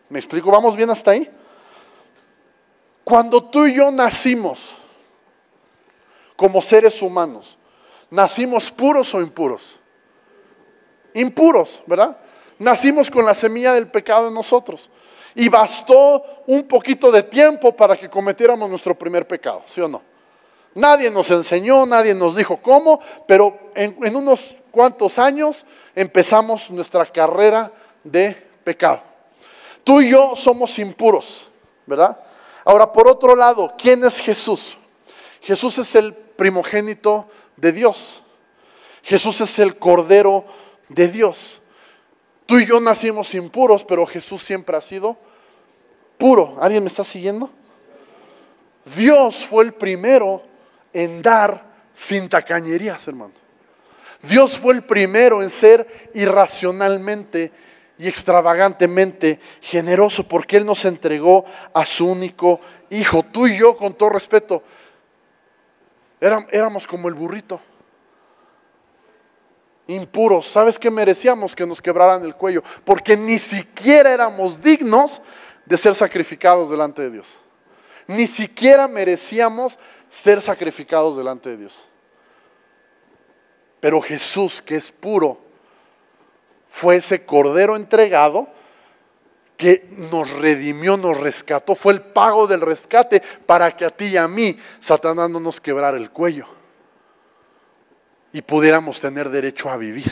¿Me explico? ¿Vamos bien hasta ahí? Cuando tú y yo nacimos como seres humanos, ¿nacimos puros o impuros? Impuros, ¿verdad? Nacimos con la semilla del pecado en nosotros. Y bastó un poquito de tiempo para que cometiéramos nuestro primer pecado, ¿sí o no? Nadie nos enseñó, nadie nos dijo cómo, pero en unos cuantos años empezamos nuestra carrera de pecado. Tú y yo somos impuros, ¿verdad? Ahora, por otro lado, ¿quién es Jesús? Jesús es el primogénito de Dios. Jesús es el Cordero de Dios. Tú y yo nacimos impuros, pero Jesús siempre ha sido puro. ¿Alguien me está siguiendo? Dios fue el primero en dar sin tacañerías, hermano. Dios fue el primero en ser irracionalmente y extravagantemente generoso, porque Él nos entregó a su único Hijo. Tú y yo, con todo respeto, éramos como el burrito, impuros. ¿Sabes qué merecíamos? Que nos quebraran el cuello, porque ni siquiera éramos dignos de ser sacrificados delante de Dios. Ni siquiera merecíamos ser sacrificados delante de Dios. Pero Jesús, que es puro, fue ese cordero entregado que nos redimió, nos rescató. Fue el pago del rescate para que a ti y a mí Satanás no nos quebrara el cuello y pudiéramos tener derecho a vivir.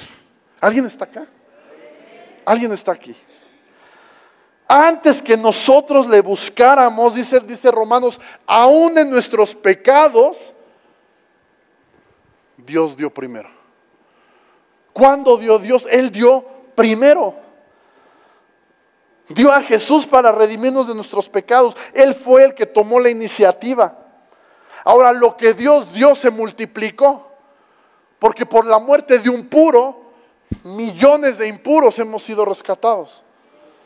¿Alguien está acá? ¿Alguien está aquí? Antes que nosotros le buscáramos, dice Romanos, aún en nuestros pecados, Dios dio primero. ¿Cuándo dio Dios? Él dio primero. Dio a Jesús para redimirnos de nuestros pecados. Él fue el que tomó la iniciativa. Ahora, lo que Dios dio se multiplicó, porque por la muerte de un puro, millones de impuros hemos sido rescatados.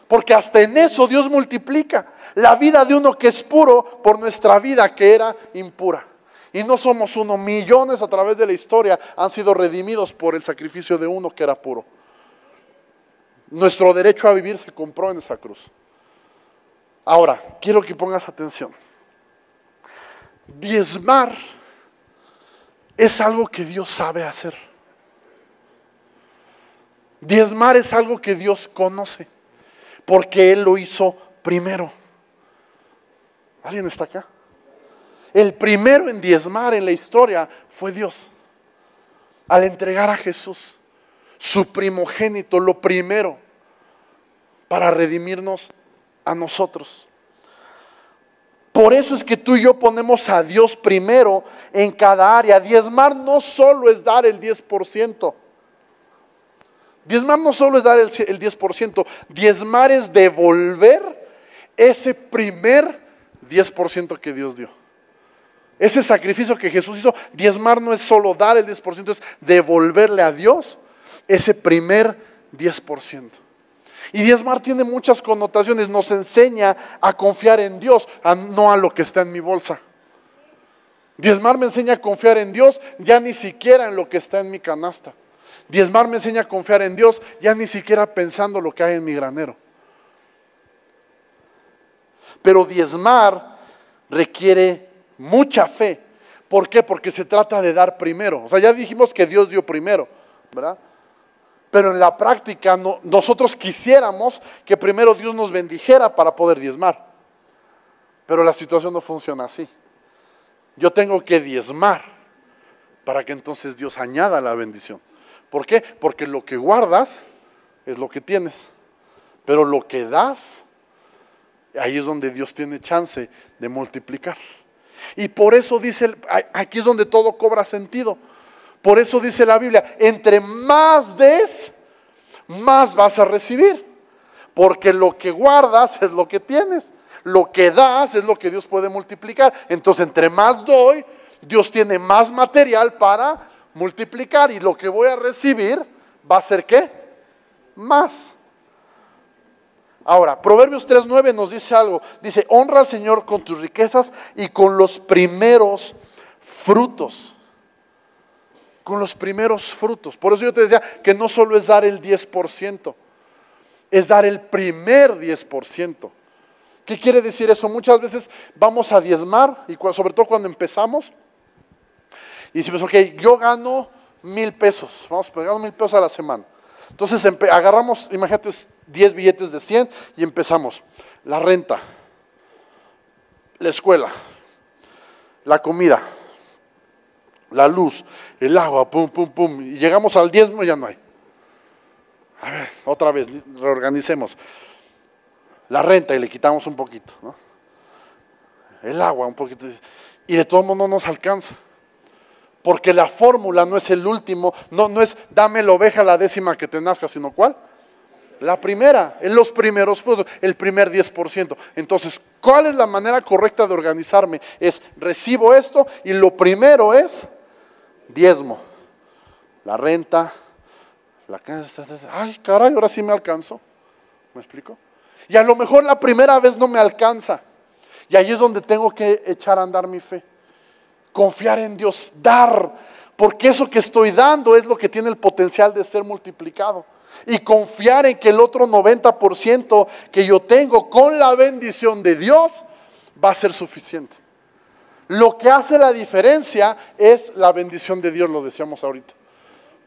Porque hasta en eso Dios multiplica la vida de uno que es puro por nuestra vida que era impura. Y no somos uno, millones a través de la historia han sido redimidos por el sacrificio de uno que era puro. Nuestro derecho a vivir se compró en esa cruz. Ahora, quiero que pongas atención. Diezmar es algo que Dios sabe hacer. Diezmar es algo que Dios conoce, porque Él lo hizo primero. ¿Alguien está acá? El primero en diezmar en la historia fue Dios. Al entregar a Jesús, su primogénito, lo primero, para redimirnos a nosotros. Por eso es que tú y yo ponemos a Dios primero en cada área. Diezmar no solo es dar el 10%. Diezmar no solo es dar el 10%. Diezmar es devolver ese primer 10% que Dios dio. Ese sacrificio que Jesús hizo. Diezmar no es solo dar el 10%, es devolverle a Dios ese primer 10%. Y diezmar tiene muchas connotaciones. Nos enseña a confiar en Dios, no a lo que está en mi bolsa. Diezmar me enseña a confiar en Dios, ya ni siquiera en lo que está en mi canasta. Diezmar me enseña a confiar en Dios, ya ni siquiera pensando lo que hay en mi granero. Pero diezmar requiere mucha fe. ¿Por qué? Porque se trata de dar primero. O sea, ya dijimos que Dios dio primero, ¿verdad? Pero en la práctica nosotros quisiéramos que primero Dios nos bendijera para poder diezmar. Pero la situación no funciona así. Yo tengo que diezmar para que entonces Dios añada la bendición. ¿Por qué? Porque lo que guardas es lo que tienes. Pero lo que das, ahí es donde Dios tiene chance de multiplicar. Y por eso dice, aquí es donde todo cobra sentido. Por eso dice la Biblia, entre más des, más vas a recibir. Porque lo que guardas es lo que tienes. Lo que das es lo que Dios puede multiplicar. Entonces, entre más doy, Dios tiene más material para multiplicar. Y lo que voy a recibir va a ser ¿qué? Más. Ahora, Proverbios 3:9 nos dice algo. Dice, honra al Señor con tus riquezas y con los primeros frutos. Con los primeros frutos. Por eso yo te decía que no solo es dar el 10%, es dar el primer 10%. ¿Qué quiere decir eso? Muchas veces vamos a diezmar, y sobre todo cuando empezamos, y decimos, ok, yo gano 1,000 pesos, vamos pegando 1,000 pesos a la semana. Entonces agarramos, imagínate, 10 billetes de 100 y empezamos. La renta, la escuela, la comida, la luz, el agua, pum, pum, pum. Y llegamos al diezmo y ya no hay. A ver, otra vez, reorganicemos. La renta y le quitamos un poquito, ¿no? El agua un poquito. Y de todo modo no nos alcanza. Porque la fórmula no es el último, no es dame la oveja la décima que te nazca, sino ¿cuál? La primera, en los primeros frutos, el primer 10%. Entonces, ¿cuál es la manera correcta de organizarme? Es recibo esto y lo primero es diezmo. La renta, ay caray, ahora sí me alcanzó. ¿Me explico? Y a lo mejor la primera vez no me alcanza. Y ahí es donde tengo que echar a andar mi fe. Confiar en Dios, dar, porque eso que estoy dando es lo que tiene el potencial de ser multiplicado. Y confiar en que el otro 90% que yo tengo con la bendición de Dios va a ser suficiente. Lo que hace la diferencia es la bendición de Dios, lo decíamos ahorita.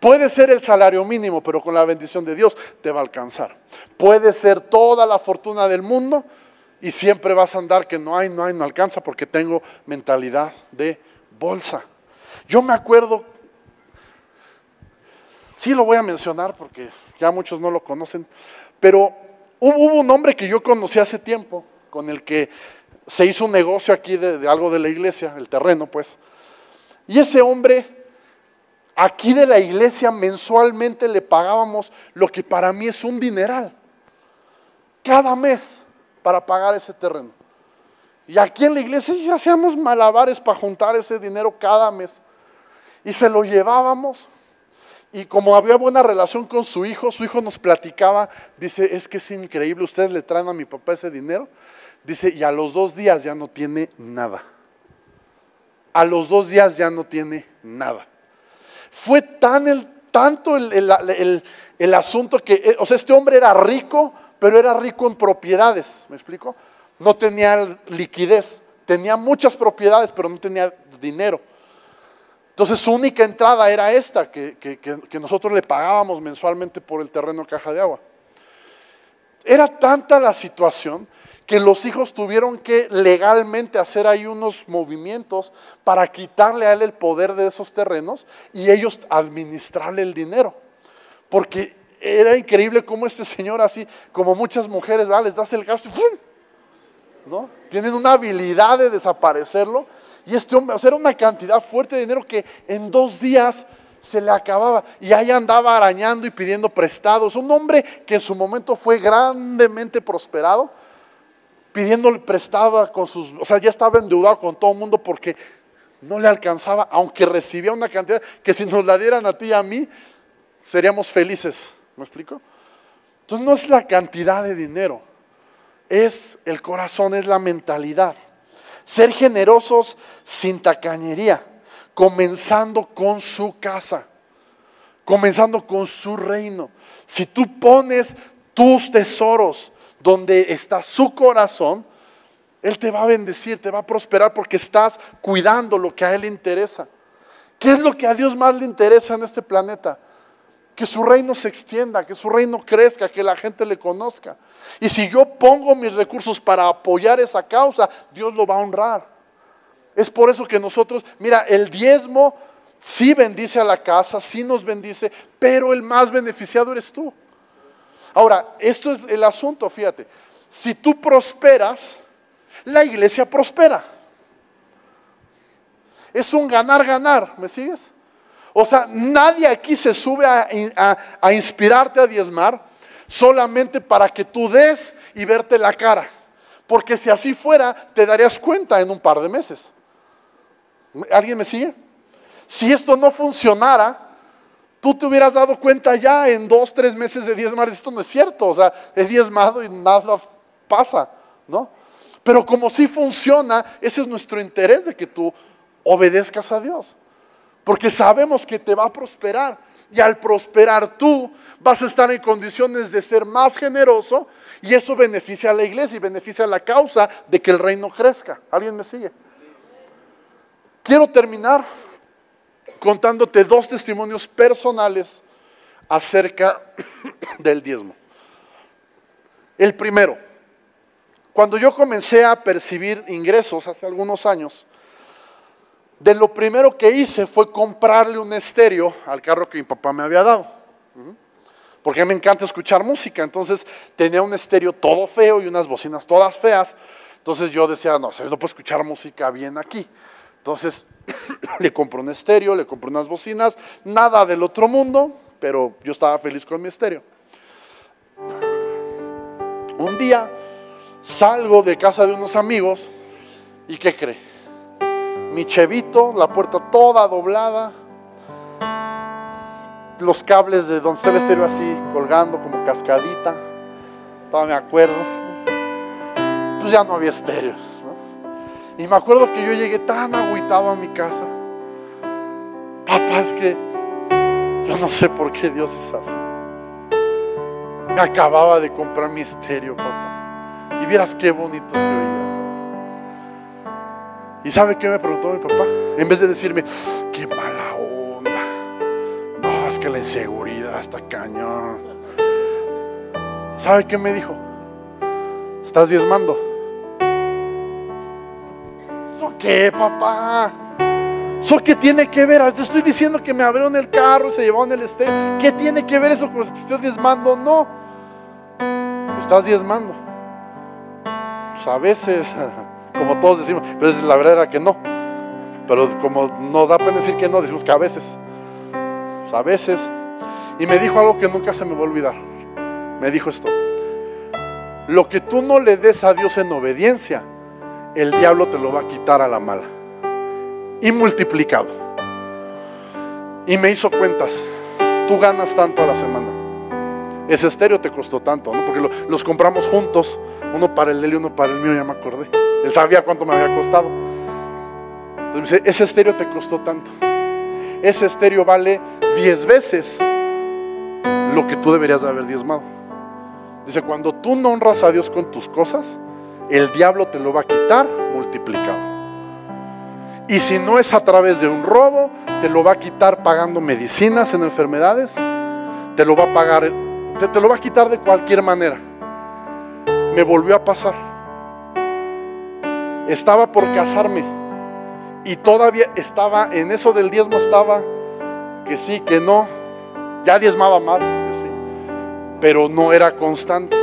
Puede ser el salario mínimo, pero con la bendición de Dios te va a alcanzar. Puede ser toda la fortuna del mundo y siempre vas a andar que no alcanza porque tengo mentalidad de bolsa. Yo me acuerdo, sí lo voy a mencionar porque ya muchos no lo conocen, pero hubo un hombre que yo conocí hace tiempo, con el que se hizo un negocio aquí de algo de la iglesia, el terreno pues, y ese hombre, aquí de la iglesia mensualmente le pagábamos lo que para mí es un dineral, cada mes para pagar ese terreno. Y aquí en la iglesia ya hacíamos malabares para juntar ese dinero cada mes. Y se lo llevábamos. Y como había buena relación con su hijo nos platicaba, dice, es que es increíble, ustedes le traen a mi papá ese dinero. Dice, y a los 2 días ya no tiene nada. A los 2 días ya no tiene nada. Fue tanto el asunto que, o sea, este hombre era rico, pero era rico en propiedades, ¿me explico? No tenía liquidez, tenía muchas propiedades, pero no tenía dinero. Entonces su única entrada era esta, que nosotros le pagábamos mensualmente por el terreno Caja de Agua. Era tanta la situación que los hijos tuvieron que legalmente hacer ahí unos movimientos para quitarle a él el poder de esos terrenos y ellos administrarle el dinero. Porque era increíble cómo este señor así, como muchas mujeres, ¿verdad? Les das el gasto y ¡pum! ¿No? Tienen una habilidad de desaparecerlo. Y este hombre, o sea, era una cantidad fuerte de dinero que en 2 días se le acababa. Y ahí andaba arañando y pidiendo prestados. Un hombre que en su momento fue grandemente prosperado, pidiéndole prestado con sus, o sea, ya estaba endeudado con todo el mundo porque no le alcanzaba, aunque recibía una cantidad que si nos la dieran a ti y a mí, seríamos felices. ¿Me explico? Entonces no es la cantidad de dinero, es el corazón, es la mentalidad. Ser generosos sin tacañería, comenzando con su casa, comenzando con su reino. Si tú pones tus tesoros donde está su corazón, Él te va a bendecir, te va a prosperar porque estás cuidando lo que a Él le interesa. ¿Qué es lo que a Dios más le interesa en este planeta? Que su reino se extienda, que su reino crezca, que la gente le conozca. Y si yo pongo mis recursos para apoyar esa causa, Dios lo va a honrar. Es por eso que nosotros, mira, el diezmo sí bendice a la casa, sí nos bendice, pero el más beneficiado eres tú. Ahora, esto es el asunto, fíjate. Si tú prosperas, la iglesia prospera. Es un ganar-ganar, ¿me sigues? O sea, nadie aquí se sube a inspirarte a diezmar solamente para que tú des y verte la cara. Porque si así fuera, te darías cuenta en un par de meses. ¿Alguien me sigue? Si esto no funcionara, tú te hubieras dado cuenta ya en 2, 3 meses de diezmar. Esto no es cierto, o sea, he diezmado y nada pasa, ¿no? Pero como sí funciona, ese es nuestro interés, de que tú obedezcas a Dios. Porque sabemos que te va a prosperar. Y al prosperar tú, vas a estar en condiciones de ser más generoso. Y eso beneficia a la iglesia y beneficia a la causa de que el reino crezca. ¿Alguien me sigue? Quiero terminar contándote 2 testimonios personales acerca del diezmo. El primero, cuando yo comencé a percibir ingresos hace algunos años, de lo primero que hice fue comprarle un estéreo al carro que mi papá me había dado. Porque a mí me encanta escuchar música, entonces tenía un estéreo todo feo y unas bocinas todas feas. Entonces yo decía, no puedo escuchar música bien aquí. Entonces le compré un estéreo, le compré unas bocinas, nada del otro mundo, pero yo estaba feliz con mi estéreo. Un día salgo de casa de unos amigos y ¿qué cree? Mi chevito, la puerta toda doblada, los cables de donde está el estéreo así colgando como cascadita, todavía me acuerdo. Pues ya no había estéreo, ¿no? Y me acuerdo que yo llegué tan agüitado a mi casa. Papá, es que yo no sé por qué Dios es así. Me acababa de comprar mi estéreo, papá, y vieras qué bonito se oía. ¿Y sabe qué me preguntó mi papá? En vez de decirme, qué mala onda, no, es que la inseguridad está cañón. ¿Sabe qué me dijo? ¿Estás diezmando? ¿Eso qué, papá? ¿Eso qué tiene que ver? Te estoy diciendo que me abrieron el carro y se llevaron el estéreo. ¿Qué tiene que ver eso con que estoy diezmando? No. ¿Estás diezmando? Pues a veces, como todos decimos, pero la verdad era que no. Pero como nos da pena decir que no, decimos que a veces. Pues a veces. Y me dijo algo que nunca se me va a olvidar. Me dijo esto: lo que tú no le des a Dios en obediencia, el diablo te lo va a quitar a la mala. Y multiplicado. Y me hizo cuentas. Tú ganas tanto a la semana. Ese estéreo te costó tanto, ¿no? Porque los compramos juntos. Uno para el de él y uno para el mío, ya me acordé. Él sabía cuánto me había costado. Entonces me dice, ese estéreo te costó tanto. Ese estéreo vale 10 veces lo que tú deberías de haber diezmado. Dice, cuando tú no honras a Dios con tus cosas, el diablo te lo va a quitar multiplicado. Y si no es a través de un robo, te lo va a quitar pagando medicinas en enfermedades. Te lo va a pagar, te lo va a quitar de cualquier manera. Me volvió a pasar. Estaba por casarme y todavía estaba en eso del diezmo, estaba que sí, que no. Ya diezmaba más, sí, pero no era constante.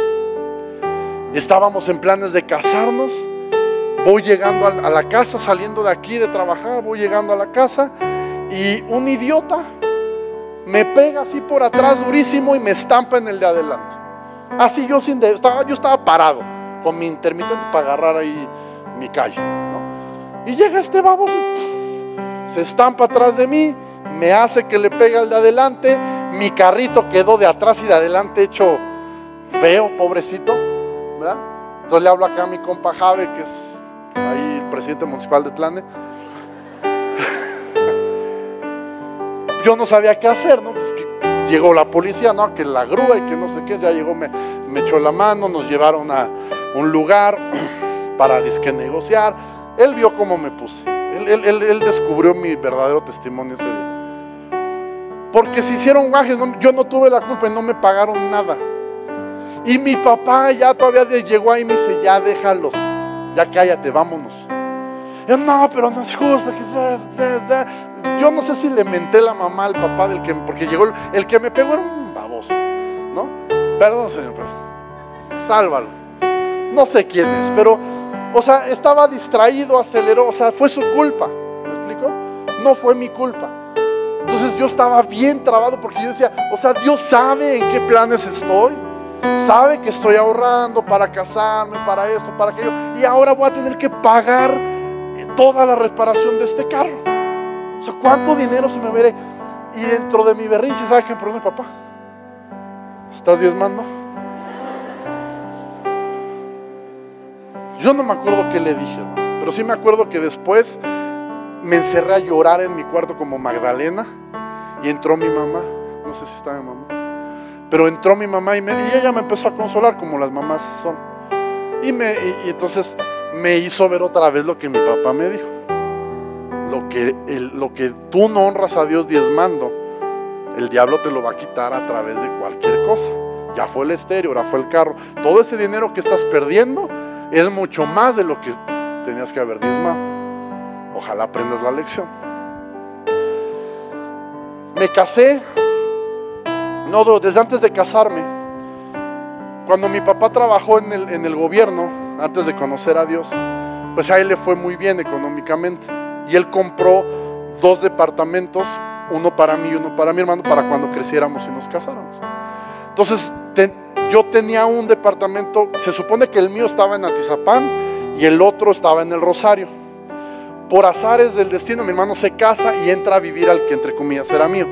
Estábamos en planes de casarnos. Voy llegando a la casa, saliendo de aquí de trabajar, voy llegando a la casa y un idiota me pega así por atrás durísimo y me estampa en el de adelante. Así yo estaba parado con mi intermitente para agarrar ahí mi calle, ¿no? Y llega este baboso, se estampa atrás de mí, me hace que le pegue al de adelante. Mi carrito quedó de atrás y de adelante hecho feo, pobrecito, ¿verdad? Entonces le hablo acá a mi compa Jave, que es ahí el presidente municipal de Tlane. Yo no sabía qué hacer, ¿no? Pues que llegó la policía, ¿no? Que la grúa y que no sé qué, ya llegó, me echó la mano, nos llevaron a un lugar para disque negociar. Él vio cómo me puse. Él descubrió mi verdadero testimonio ese día. Porque se hicieron guajes, yo no tuve la culpa y no me pagaron nada. Y mi papá ya todavía llegó ahí y me dice, ya déjalos, ya cállate, vámonos. Yo, no, pero no es justo. Yo no sé si le menté la mamá al papá del que, porque llegó el que me pegó era un baboso, ¿no? Perdón, señor, pero sálvalo. No sé quién es, pero, o sea, estaba distraído, aceleró, o sea, fue su culpa. ¿Me explico? No fue mi culpa. Entonces yo estaba bien trabado porque yo decía, o sea, Dios sabe en qué planes estoy. Sabe que estoy ahorrando para casarme, para esto, para aquello, y ahora voy a tener que pagar toda la reparación de este carro. O sea, ¿cuánto dinero se me veré? Y dentro de mi berrinche, ¿sabe qué me preguntó mi papá? ¿Estás diezmando? Yo no me acuerdo qué le dije, hermano, pero sí me acuerdo que después me encerré a llorar en mi cuarto como Magdalena, y entró mi mamá. No sé si está mi mamá, pero entró mi mamá y ella me empezó a consolar como las mamás son, y entonces me hizo ver otra vez lo que mi papá me dijo: lo que tú no honras a Dios diezmando, el diablo te lo va a quitar a través de cualquier cosa. Ya fue el estéreo, ahora fue el carro. Todo ese dinero que estás perdiendo es mucho más de lo que tenías que haber diezmado. Ojalá aprendas la lección. Me casé. No, desde antes de casarme, cuando mi papá trabajó en el gobierno, antes de conocer a Dios, pues a él le fue muy bien económicamente, y él compró 2 departamentos, uno para mí y uno para mi hermano, para cuando creciéramos y nos casáramos. Entonces yo tenía un departamento, se supone que el mío estaba en Atizapán y el otro estaba en el Rosario. Por azares del destino, mi hermano se casa y entra a vivir al que entre comillas era mío,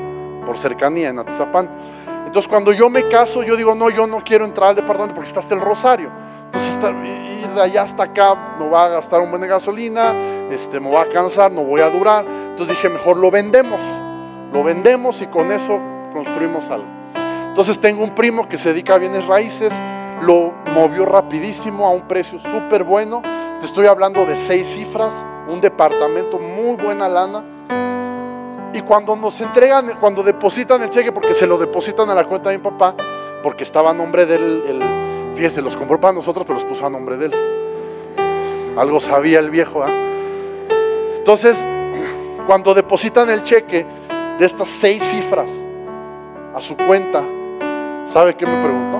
por cercanía, en Atizapán. Entonces cuando yo me caso, yo digo: no, yo no quiero entrar al departamento porque está hasta el Rosario. Entonces ir de allá hasta acá me va a gastar un buen de gasolina, me va a cansar, no voy a durar. Entonces dije: mejor lo vendemos y con eso construimos algo. Entonces tengo un primo que se dedica a bienes raíces, lo movió rapidísimo a un precio súper bueno. Te estoy hablando de 6 cifras, un departamento, muy buena lana. Y cuando nos entregan, cuando depositan el cheque, porque se lo depositan a la cuenta de mi papá, porque estaba a nombre de él, fíjese, los compró para nosotros, pero los puso a nombre de él. Algo sabía el viejo, ¿eh? Entonces, cuando depositan el cheque de estas 6 cifras a su cuenta, ¿sabe qué me preguntó?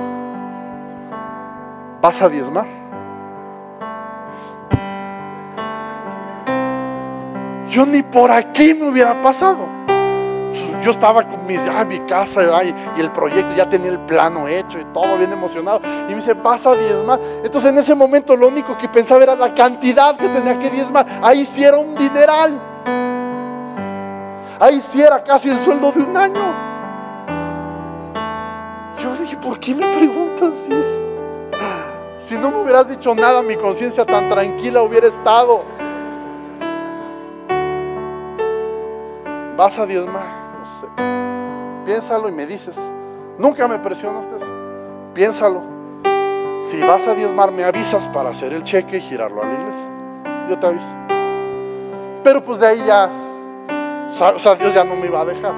¿Vas a diezmar? Yo ni por aquí me hubiera pasado. Yo estaba con mi casa y el proyecto, ya tenía el plano hecho y todo bien emocionado. Y me dice: vas a diezmar. Entonces en ese momento lo único que pensaba era la cantidad que tenía que diezmar. Ahí sí era un dineral. Ahí sí era casi el sueldo de un año. Yo dije: ¿por qué me preguntas eso? Si no me hubieras dicho nada, mi conciencia tan tranquila hubiera estado. ¿Vas a diezmar? No sé. Piénsalo y me dices. Nunca me presionaste eso. Piénsalo. Si vas a diezmar, me avisas para hacer el cheque y girarlo a la iglesia. Yo te aviso. Pero pues de ahí ya, o sea, Dios ya no me iba a dejar.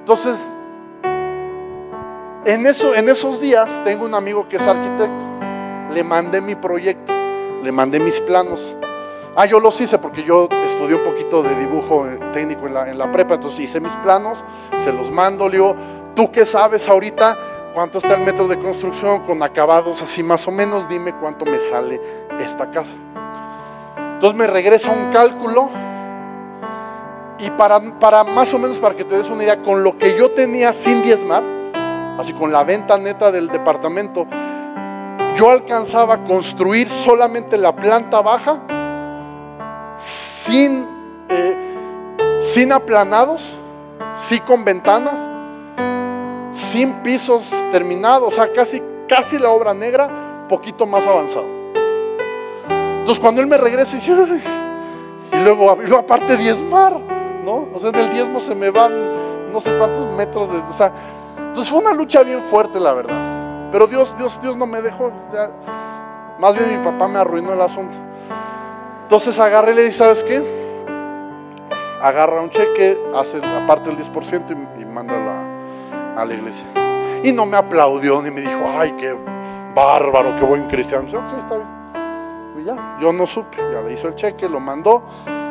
Entonces, en esos días tengo un amigo que es arquitecto. Le mandé mi proyecto, le mandé mis planos. Yo los hice porque yo estudié un poquito de dibujo técnico en la prepa. Entonces hice mis planos, se los mando. Le digo: ¿tú qué sabes ahorita? ¿Cuánto está el metro de construcción con acabados así más o menos? Dime cuánto me sale esta casa. Entonces me regresa un cálculo. Y para más o menos, para que te des una idea, con lo que yo tenía sin diezmar, así con la venta neta del departamento, yo alcanzaba a construir solamente la planta baja, sin aplanados, sí con ventanas, sin pisos terminados, o sea, casi la obra negra, poquito más avanzado. Entonces cuando él me regresa y luego aparte diezmar, ¿no? O sea, en el diezmo se me van no sé cuántos metros o sea, entonces fue una lucha bien fuerte, la verdad. Pero Dios no me dejó, ya, más bien mi papá me arruinó el asunto. Entonces agarré y le dije: ¿sabes qué? Agarra un cheque, hace aparte el 10% y mándalo a la iglesia. Y no me aplaudió ni me dijo: ay, qué bárbaro, qué buen cristiano. Dije: ok, está bien. Y ya, yo no supe, ya le hizo el cheque, lo mandó.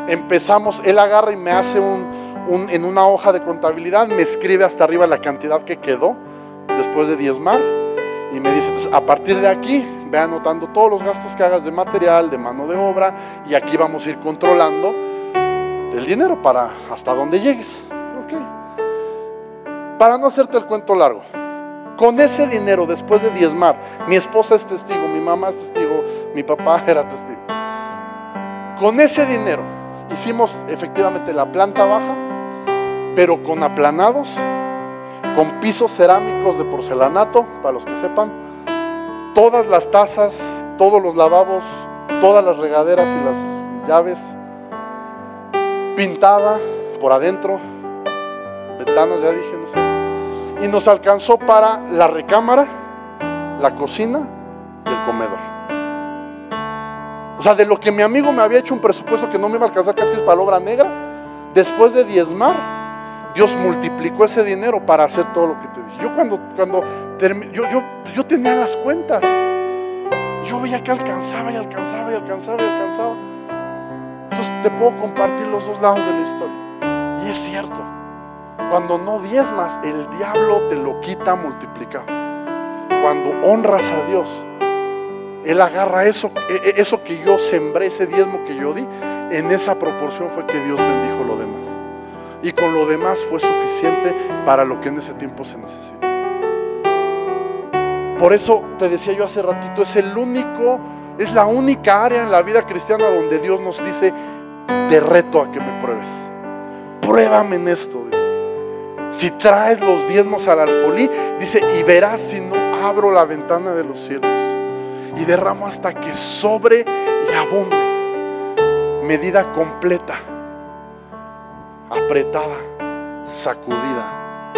Empezamos, él agarra y me hace en una hoja de contabilidad, me escribe hasta arriba la cantidad que quedó después de diezmar. Y me dice: entonces, a partir de aquí, ve anotando todos los gastos que hagas de material, de mano de obra, y aquí vamos a ir controlando el dinero para hasta donde llegues. Ok. Para no hacerte el cuento largo, Con ese dinero, después de diezmar, mi esposa es testigo, mi mamá es testigo, mi papá era testigo. Con ese dinero hicimos efectivamente la planta baja, pero con aplanados, con pisos cerámicos de porcelanato, para los que sepan, todas las tazas, todos los lavabos, todas las regaderas y las llaves, pintada por adentro, ventanas, ya dije, no sé. Y nos alcanzó para la recámara, la cocina y el comedor. O sea, de lo que mi amigo me había hecho un presupuesto que no me iba a alcanzar, que es para la obra negra, después de diezmar, Dios multiplicó ese dinero para hacer todo lo que te dije. Yo tenía las cuentas. Yo veía que alcanzaba y alcanzaba y alcanzaba y alcanzaba. Entonces te puedo compartir los dos lados de la historia. Y es cierto, cuando no diezmas, el diablo te lo quita multiplicado. Cuando honras a Dios, Él agarra eso que yo sembré, ese diezmo que yo di, en esa proporción fue que Dios bendijo lo demás. Y con lo demás fue suficiente para lo que en ese tiempo se necesita. Por eso te decía yo hace ratito, es la única área en la vida cristiana donde Dios nos dice: te reto a que me pruebes. Pruébame en esto, dice. Si traes los diezmos al alfolí, dice, y verás si no abro la ventana de los cielos y derramo hasta que sobre y abunde. Medida completa, apretada, sacudida,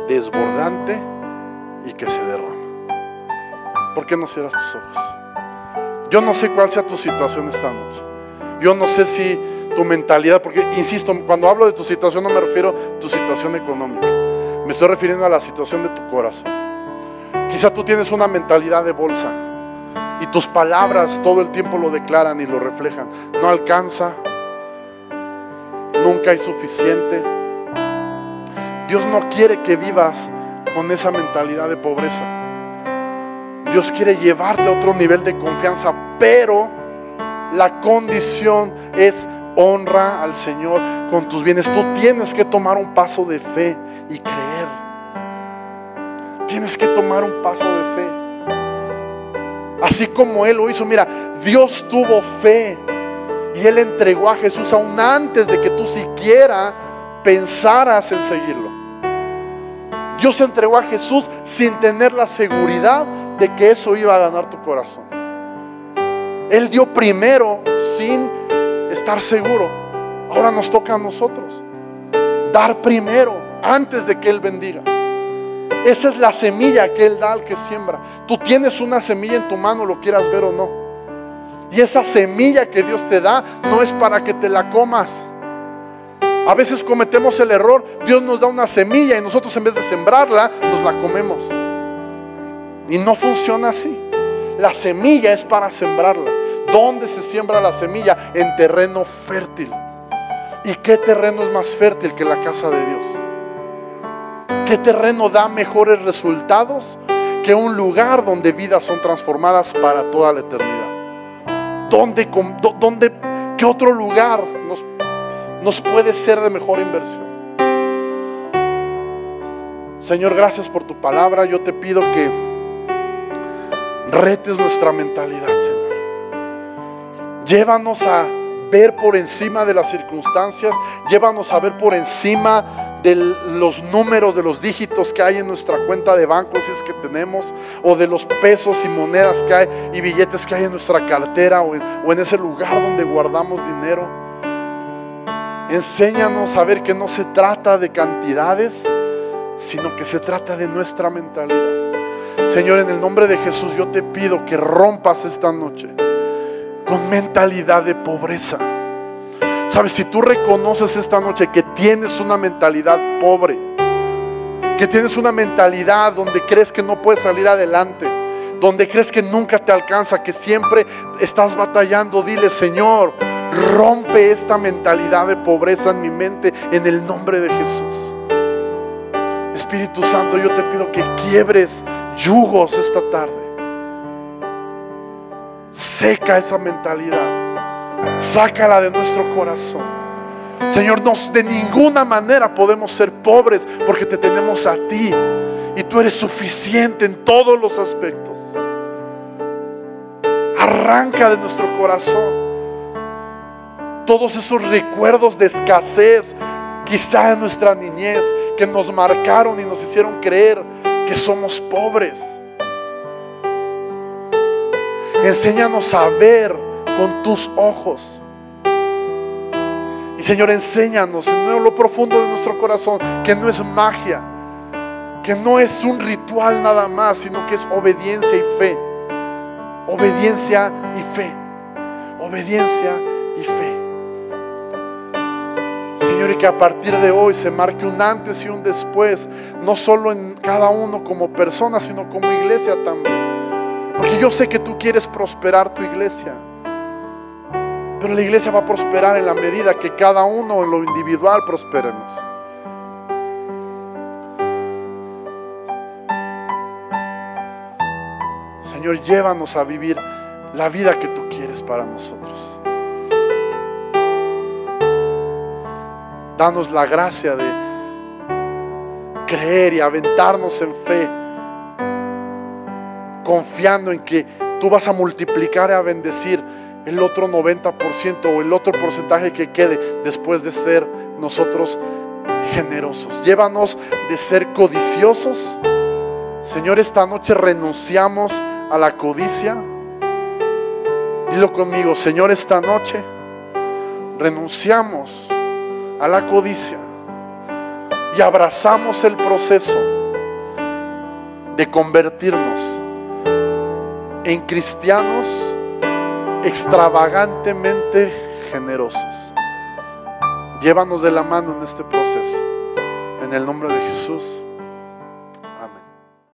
desbordante y que se derrama. ¿Por qué no cierras tus ojos? Yo no sé cuál sea tu situación esta noche. Yo no sé si tu mentalidad, porque insisto, cuando hablo de tu situación no me refiero a tu situación económica, me estoy refiriendo a la situación de tu corazón. Quizá tú tienes una mentalidad de bolsa y tus palabras todo el tiempo lo declaran y lo reflejan. No alcanza, nunca hay suficiente. Dios no quiere que vivas con esa mentalidad de pobreza. Dios quiere llevarte a otro nivel de confianza, pero la condición es honra al Señor con tus bienes. Tú tienes que tomar un paso de fe y creer. Tienes que tomar un paso de fe. Así como Él lo hizo. Mira, Dios tuvo fe y Él entregó a Jesús aún antes de que tú siquiera pensaras en seguirlo. Dios entregó a Jesús sin tener la seguridad de que eso iba a ganar tu corazón. Él dio primero sin estar seguro. Ahora nos toca a nosotros dar primero antes de que Él bendiga. Esa es la semilla que Él da al que siembra. Tú tienes una semilla en tu mano, lo quieras ver o no. Y esa semilla que Dios te da no es para que te la comas. A veces cometemos el error. Dios nos da una semilla y nosotros en vez de sembrarla nos la comemos. Y no funciona así. La semilla es para sembrarla. ¿Dónde se siembra la semilla? En terreno fértil. ¿Y qué terreno es más fértil que la casa de Dios? ¿Qué terreno da mejores resultados que un lugar donde vidas son transformadas para toda la eternidad? ¿Qué otro lugar nos puede ser de mejor inversión? Señor, gracias por tu palabra. Yo te pido que retes nuestra mentalidad, Señor. Llévanos a ver por encima de las circunstancias. Llévanos a ver por encima de los números, de los dígitos que hay en nuestra cuenta de banco, si es que tenemos, o de los pesos y monedas que hay y billetes que hay en nuestra cartera o en ese lugar donde guardamos dinero. Enséñanos a ver que no se trata de cantidades, sino que se trata de nuestra mentalidad. Señor, en el nombre de Jesús yo te pido que rompas esta noche con mentalidad de pobreza. Sabes, si tú reconoces esta noche que tienes una mentalidad pobre, que tienes una mentalidad donde crees que no puedes salir adelante, donde crees que nunca te alcanza, que siempre estás batallando, dile: Señor, rompe esta mentalidad de pobreza en mi mente en el nombre de Jesús. Espíritu Santo, yo te pido que quiebres yugos esta tarde. Seca esa mentalidad, sácala de nuestro corazón. Señor, de ninguna manera podemos ser pobres porque te tenemos a ti y tú eres suficiente en todos los aspectos. Arranca de nuestro corazón todos esos recuerdos de escasez, quizá en nuestra niñez, que nos marcaron y nos hicieron creer que somos pobres. Enséñanos a ver con tus ojos. Y Señor, enséñanos en lo profundo de nuestro corazón que no es magia, que no es un ritual nada más, sino que es obediencia y fe. Obediencia y fe. Obediencia y fe. Señor, y que a partir de hoy se marque un antes y un después, no solo en cada uno como persona, sino como iglesia también. Porque yo sé que tú quieres prosperar tu iglesia, pero la iglesia va a prosperar en la medida que cada uno en lo individual prosperemos. Señor, llévanos a vivir la vida que tú quieres para nosotros. Danos la gracia de creer y aventarnos en fe, confiando en que tú vas a multiplicar y a bendecir el otro 90% o el otro porcentaje que quede después de ser nosotros generosos. Llévanos de ser codiciosos. Señor, esta noche renunciamos a la codicia. Dilo conmigo: Señor, esta noche renunciamos a la codicia y abrazamos el proceso de convertirnos en cristianos extravagantemente generosos. Llévanos de la mano en este proceso, en el nombre de Jesús.